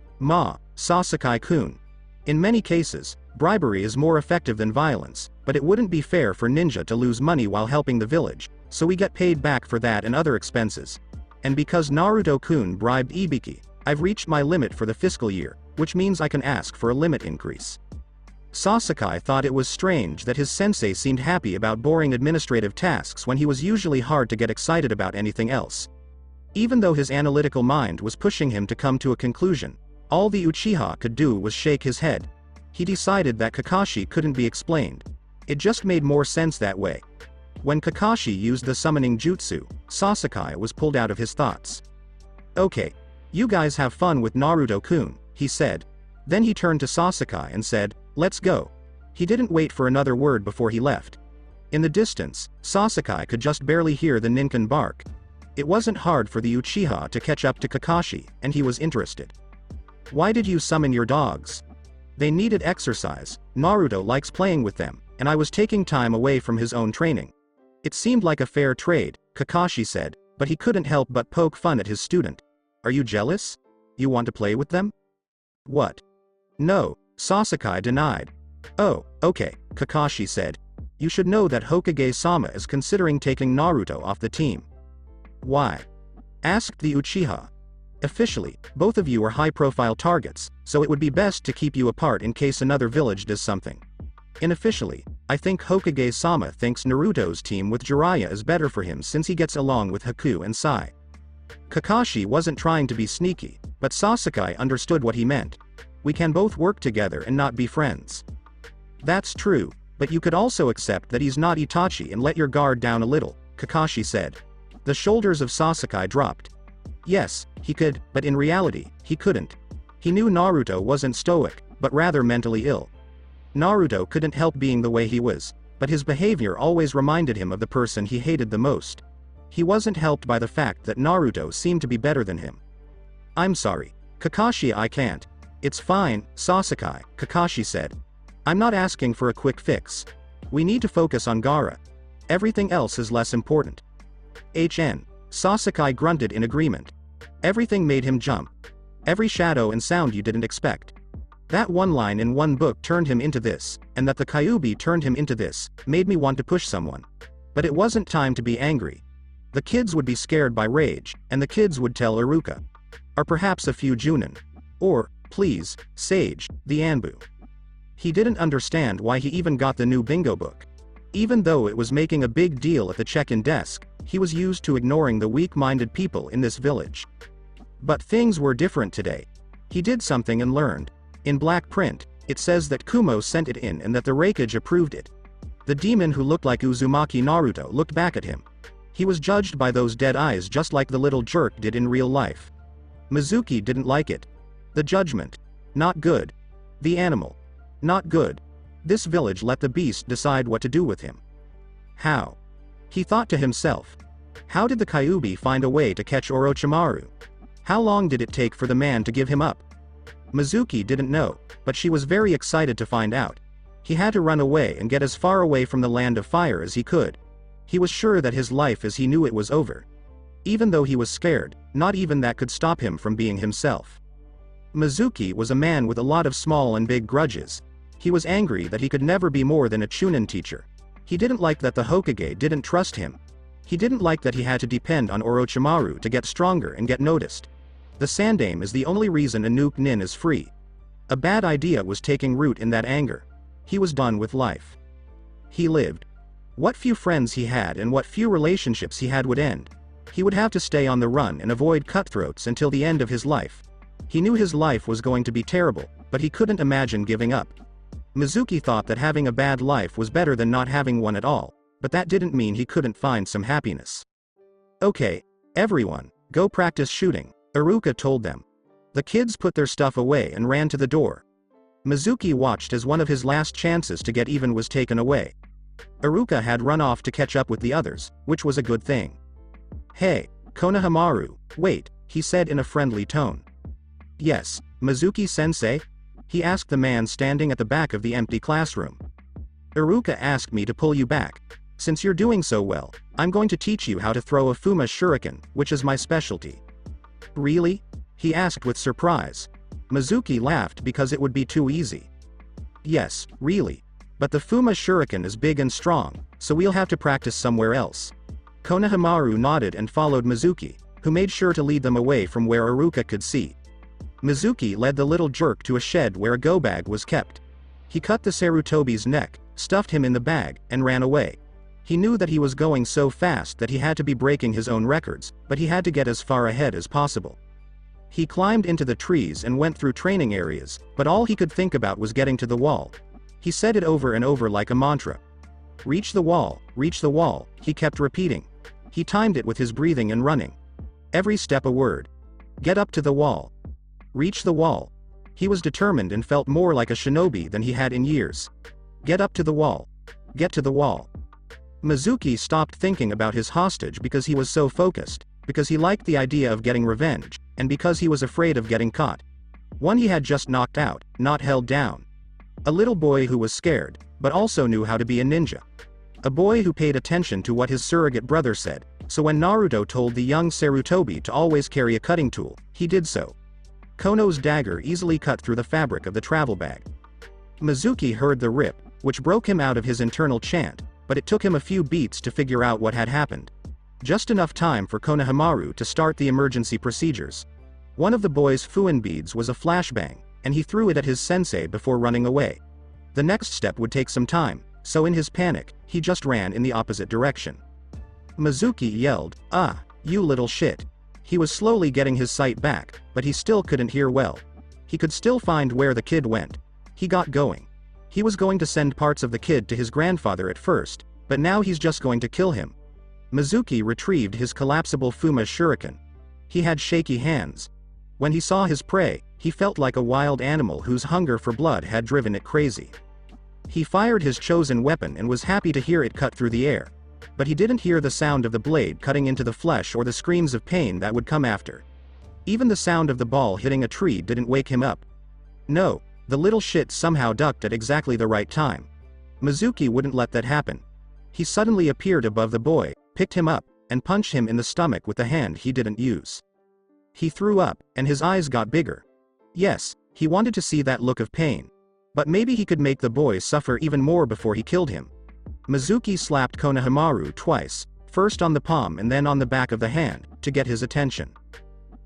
Sasuke-kun. In many cases, bribery is more effective than violence, but it wouldn't be fair for ninja to lose money while helping the village, so we get paid back for that and other expenses. And because Naruto-kun bribed Ibiki, I've reached my limit for the fiscal year, which means I can ask for a limit increase." Sasuke thought it was strange that his sensei seemed happy about boring administrative tasks when he was usually hard to get excited about anything else. Even though his analytical mind was pushing him to come to a conclusion, all the Uchiha could do was shake his head. He decided that Kakashi couldn't be explained. It just made more sense that way. When Kakashi used the summoning jutsu, Sasuke was pulled out of his thoughts. "Okay. You guys have fun with Naruto-kun," he said. Then he turned to Sasuke and said, "Let's go." He didn't wait for another word before he left. In the distance, Sasuke could just barely hear the Ninken bark. It wasn't hard for the Uchiha to catch up to Kakashi, and he was interested. "Why did you summon your dogs?" "They needed exercise. Naruto likes playing with them, and I was taking time away from his own training." It seemed like a fair trade, Kakashi said, but he couldn't help but poke fun at his student. "Are you jealous? You want to play with them?" "What?" "No," Sasuke denied. "Oh, okay," Kakashi said. "You should know that Hokage-sama is considering taking Naruto off the team." "Why?" asked the Uchiha. "Officially, both of you are high-profile targets, so it would be best to keep you apart in case another village does something. Unofficially, I think Hokage-sama thinks Naruto's team with Jiraiya is better for him since he gets along with Haku and Sai." Kakashi wasn't trying to be sneaky, but Sasuke understood what he meant. "We can both work together and not be friends." "That's true, but you could also accept that he's not Itachi and let your guard down a little," Kakashi said. The shoulders of Sasuke dropped. Yes, he could, but in reality, he couldn't. He knew Naruto wasn't stoic, but rather mentally ill. Naruto couldn't help being the way he was, but his behavior always reminded him of the person he hated the most. He wasn't helped by the fact that Naruto seemed to be better than him. "I'm sorry, Kakashi, I can't." "It's fine, Sasuke," Kakashi said. "I'm not asking for a quick fix. We need to focus on Gaara. Everything else is less important." Sasuke grunted in agreement. Everything made him jump. Every shadow and sound you didn't expect. That one line in one book turned him into this, and that the Kyuubi turned him into this, made me want to push someone. But it wasn't time to be angry. The kids would be scared by rage, and the kids would tell Iruka. Or perhaps a few Junin. Or, please, Sage, the Anbu. He didn't understand why he even got the new bingo book. Even though it was making a big deal at the check-in desk, he was used to ignoring the weak-minded people in this village. But things were different today. He did something and learned. In black print, it says that Kumo sent it in and that the Raikage approved it. The demon who looked like Uzumaki Naruto looked back at him. He was judged by those dead eyes just like the little jerk did in real life. Mizuki didn't like it. The judgment. Not good. The animal. Not good. This village let the beast decide what to do with him. How? He thought to himself. How did the Kyuubi find a way to catch Orochimaru? How long did it take for the man to give him up? Mizuki didn't know, but she was very excited to find out. He had to run away and get as far away from the land of fire as he could. He was sure that his life as he knew it was over. Even though he was scared, not even that could stop him from being himself. Mizuki was a man with a lot of small and big grudges. He was angry that he could never be more than a Chunin teacher. He didn't like that the Hokage didn't trust him. He didn't like that he had to depend on Orochimaru to get stronger and get noticed. The Sandaime is the only reason a Nuke Nin is free. A bad idea was taking root in that anger. He was done with life. He lived. What few friends he had and what few relationships he had would end. He would have to stay on the run and avoid cutthroats until the end of his life. He knew his life was going to be terrible, but he couldn't imagine giving up. Mizuki thought that having a bad life was better than not having one at all, but that didn't mean he couldn't find some happiness. Okay, everyone, go practice shooting, Iruka told them. The kids put their stuff away and ran to the door. Mizuki watched as one of his last chances to get even was taken away. Iruka had run off to catch up with the others, which was a good thing. Hey, Konohamaru, wait, he said in a friendly tone. Yes, Mizuki-sensei? He asked the man standing at the back of the empty classroom. Iruka asked me to pull you back. Since you're doing so well, I'm going to teach you how to throw a Fuma Shuriken, which is my specialty. Really? He asked with surprise. Mizuki laughed because it would be too easy. Yes, really. But the Fuma Shuriken is big and strong, so we'll have to practice somewhere else. Konohamaru nodded and followed Mizuki, who made sure to lead them away from where Iruka could see. Mizuki led the little jerk to a shed where a go bag was kept. He cut the Sarutobi's neck, stuffed him in the bag, and ran away. He knew that he was going so fast that he had to be breaking his own records, but he had to get as far ahead as possible. He climbed into the trees and went through training areas, but all he could think about was getting to the wall. He said it over and over like a mantra. Reach the wall, he kept repeating. He timed it with his breathing and running. Every step a word. Get up to the wall. Reach the wall. He was determined and felt more like a shinobi than he had in years. Get up to the wall. Get to the wall. Mizuki stopped thinking about his hostage because he was so focused, because he liked the idea of getting revenge, and because he was afraid of getting caught. One he had just knocked out, not held down. A little boy who was scared, but also knew how to be a ninja. A boy who paid attention to what his surrogate brother said, so when Naruto told the young Sarutobi to always carry a cutting tool, he did so. Kono's dagger easily cut through the fabric of the travel bag. Mizuki heard the rip, which broke him out of his internal chant, but it took him a few beats to figure out what had happened. Just enough time for Konohamaru to start the emergency procedures. One of the boy's fuin beads was a flashbang, and he threw it at his sensei before running away. The next step would take some time, so in his panic, he just ran in the opposite direction. Mizuki yelled, "Ah, you little shit." He was slowly getting his sight back, but he still couldn't hear well. He could still find where the kid went. He got going. He was going to send parts of the kid to his grandfather at first, but now he's just going to kill him. Mizuki retrieved his collapsible Fuma Shuriken. He had shaky hands. When he saw his prey, he felt like a wild animal whose hunger for blood had driven it crazy. He fired his chosen weapon and was happy to hear it cut through the air. But he didn't hear the sound of the blade cutting into the flesh or the screams of pain that would come after. Even the sound of the ball hitting a tree didn't wake him up. No, the little shit somehow ducked at exactly the right time. Mizuki wouldn't let that happen. He suddenly appeared above the boy, picked him up, and punched him in the stomach with the hand he didn't use. He threw up, and his eyes got bigger. Yes, he wanted to see that look of pain. But maybe he could make the boy suffer even more before he killed him. Mizuki slapped Konohamaru twice, first on the palm and then on the back of the hand, to get his attention.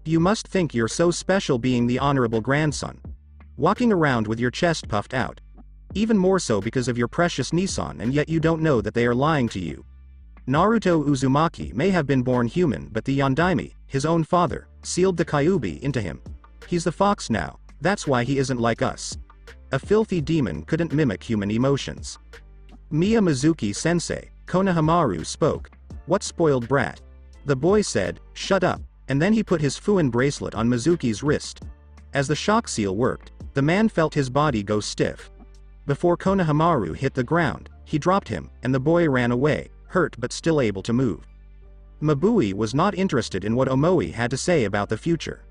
You must think you're so special being the honorable grandson. Walking around with your chest puffed out. Even more so because of your precious Nissan, and yet you don't know that they are lying to you. Naruto Uzumaki may have been born human, but the Yondaime, his own father, sealed the Kyuubi into him. He's the fox now, That's why he isn't like us. A filthy demon couldn't mimic human emotions. Miya Mizuki-sensei, Konohamaru spoke. What spoiled brat? The boy said, shut up, and then he put his Fuin bracelet on Mizuki's wrist. As the shock seal worked, the man felt his body go stiff. Before Konohamaru hit the ground, he dropped him, and the boy ran away, hurt but still able to move. Mabui was not interested in what Omoi had to say about the future.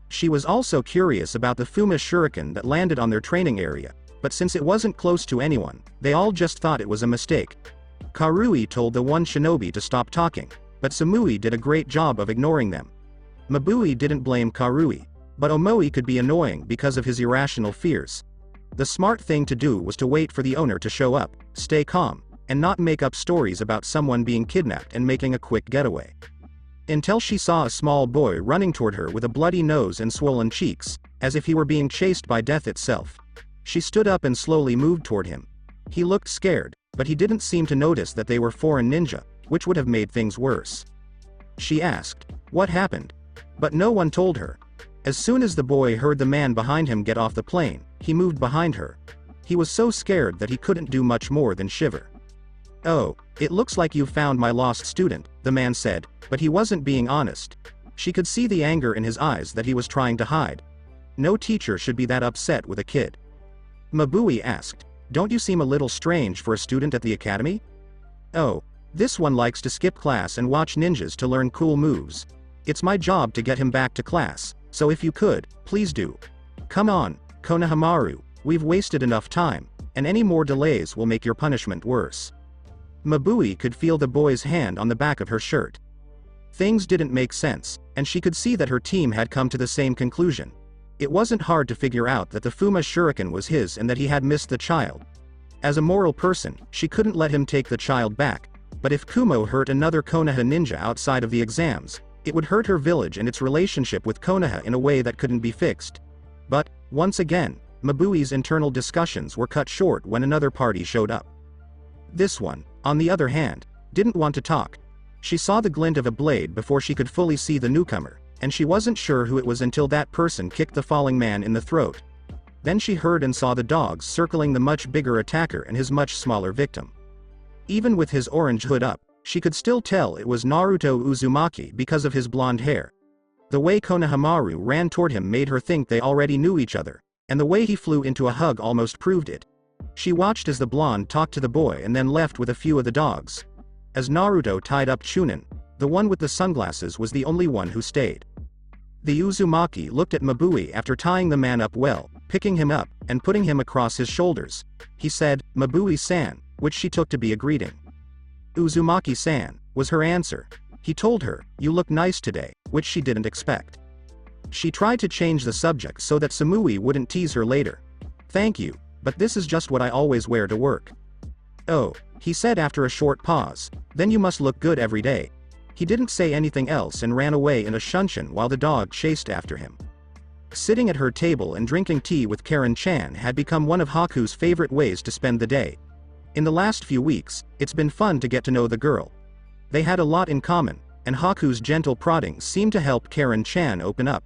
She was also curious about the Fuma shuriken that landed on their training area, but since it wasn't close to anyone, they all just thought it was a mistake. Karui told the one shinobi to stop talking, but Samui did a great job of ignoring them. Mabui didn't blame Karui, but Omoi could be annoying because of his irrational fears. The smart thing to do was to wait for the owner to show up, stay calm, and not make up stories about someone being kidnapped and making a quick getaway. Until she saw a small boy running toward her with a bloody nose and swollen cheeks, as if he were being chased by death itself. She stood up and slowly moved toward him. He looked scared, but he didn't seem to notice that they were foreign ninja, which would have made things worse. She asked, what happened? But no one told her. As soon as the boy heard the man behind him get off the plane, he moved behind her. He was so scared that he couldn't do much more than shiver. Oh, it looks like you found my lost student, the man said, but he wasn't being honest. She could see the anger in his eyes that he was trying to hide. No teacher should be that upset with a kid. Mabui asked, don't you seem a little strange for a student at the academy? Oh, this one likes to skip class and watch ninjas to learn cool moves. It's my job to get him back to class, so if you could, please do. Come on, Konohamaru, we've wasted enough time, and any more delays will make your punishment worse. Mabui could feel the boy's hand on the back of her shirt. Things didn't make sense, and she could see that her team had come to the same conclusion. It wasn't hard to figure out that the Fuma shuriken was his and that he had missed the child. As a moral person, she couldn't let him take the child back, but if Kumo hurt another Konoha ninja outside of the exams, it would hurt her village and its relationship with Konoha in a way that couldn't be fixed. But, once again, Mabui's internal discussions were cut short when another party showed up. This one, on the other hand, didn't want to talk. She saw the glint of a blade before she could fully see the newcomer, and she wasn't sure who it was until that person kicked the falling man in the throat. Then she heard and saw the dogs circling the much bigger attacker and his much smaller victim. Even with his orange hood up, she could still tell it was Naruto Uzumaki because of his blonde hair. The way Konohamaru ran toward him made her think they already knew each other, and the way he flew into a hug almost proved it. She watched as the blonde talked to the boy and then left with a few of the dogs. As Naruto tied up Chunin, the one with the sunglasses was the only one who stayed. The Uzumaki looked at Mabui after tying the man up well, picking him up, and putting him across his shoulders. He said, Mabui-san, which she took to be a greeting. Uzumaki-san, was her answer. He told her, you look nice today, which she didn't expect. She tried to change the subject so that Samui wouldn't tease her later. Thank you, but this is just what I always wear to work. Oh, he said after a short pause, then you must look good every day. He didn't say anything else and ran away in a shunshin while the dog chased after him. Sitting at her table and drinking tea with Karen-chan had become one of Haku's favorite ways to spend the day. In the last few weeks, it's been fun to get to know the girl. They had a lot in common, and Haku's gentle prodding seemed to help Karen-chan open up.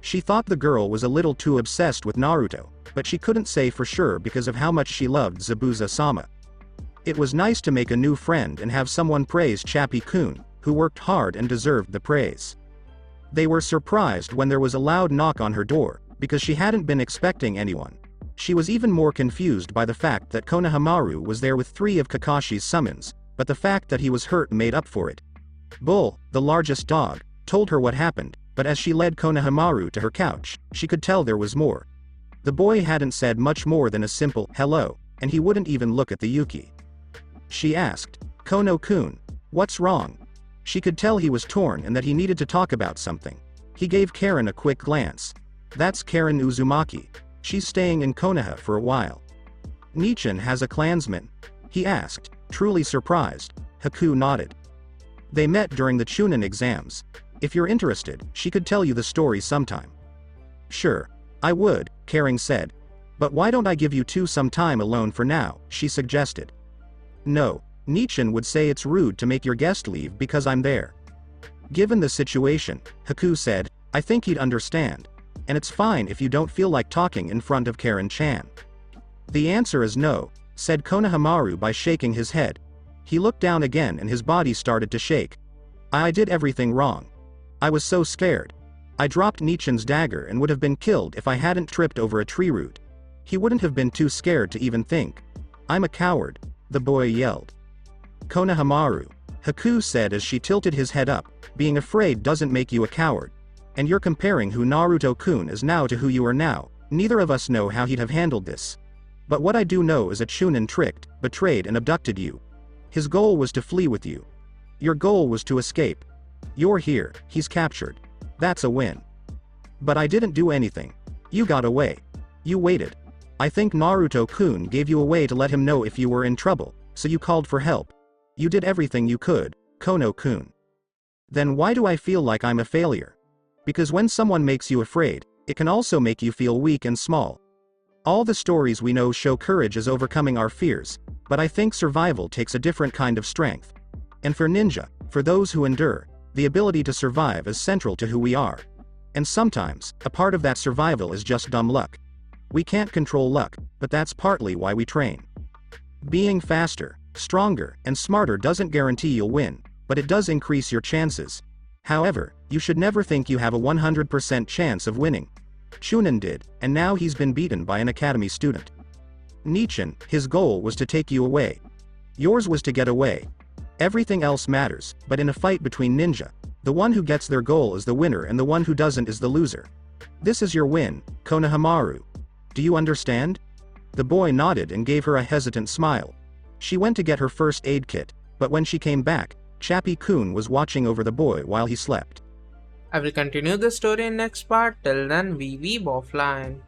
She thought the girl was a little too obsessed with Naruto, but she couldn't say for sure because of how much she loved Zabuza-sama. It was nice to make a new friend and have someone praise Chappie-kun, who worked hard and deserved the praise. They were surprised when there was a loud knock on her door, because she hadn't been expecting anyone. She was even more confused by the fact that Konohamaru was there with 3 of Kakashi's summons, but the fact that he was hurt made up for it. Bull, the largest dog, told her what happened, but as she led Konohamaru to her couch, she could tell there was more. The boy hadn't said much more than a simple, hello, and he wouldn't even look at the Yuki. She asked, Kono-kun, what's wrong? She could tell he was torn and that he needed to talk about something. He gave Karen a quick glance. That's Karen Uzumaki. She's staying in Konoha for a while. Nichin has a clansman? He asked, truly surprised. Haku nodded. They met during the Chunin exams. If you're interested, she could tell you the story sometime. Sure, I would, Karen said. But why don't I give you 2 some time alone for now, she suggested. No, Nichin would say it's rude to make your guest leave because I'm there. Given the situation, Haku said, I think he'd understand. and it's fine if you don't feel like talking in front of Karen-chan. The answer is no, said Konohamaru by shaking his head. He looked down again and his body started to shake. I did everything wrong. I was so scared. I dropped Nichin's dagger and would have been killed if I hadn't tripped over a tree root. He wouldn't have been too scared to even think. I'm a coward, the boy yelled. Konohamaru, Haku said as she tilted his head up, being afraid doesn't make you a coward. And you're comparing who Naruto-kun is now to who you are now. Neither of us know how he'd have handled this. But what I do know is that Chunin tricked, betrayed and abducted you. His goal was to flee with you. Your goal was to escape. You're here, he's captured. That's a win. But I didn't do anything. You got away. You waited. I think Naruto-kun gave you a way to let him know if you were in trouble, so you called for help. You did everything you could, Kono-kun. Then why do I feel like I'm a failure? Because when someone makes you afraid, it can also make you feel weak and small. All the stories we know show courage as overcoming our fears, but I think survival takes a different kind of strength. And for ninja, for those who endure, the ability to survive is central to who we are. And sometimes, a part of that survival is just dumb luck. We can't control luck, but that's partly why we train. Being faster, stronger, and smarter doesn't guarantee you'll win, but it does increase your chances. However, you should never think you have a 100% chance of winning. Chunin did, and now he's been beaten by an academy student. Nichin, his goal was to take you away. Yours was to get away. Everything else matters, but in a fight between ninja, the one who gets their goal is the winner and the one who doesn't is the loser. This is your win, Konohamaru. Do you understand? The boy nodded and gave her a hesitant smile. She went to get her first aid kit, but when she came back, Chappie-kun was watching over the boy while he slept. I will continue the story in next part. Till then, we weeb offline.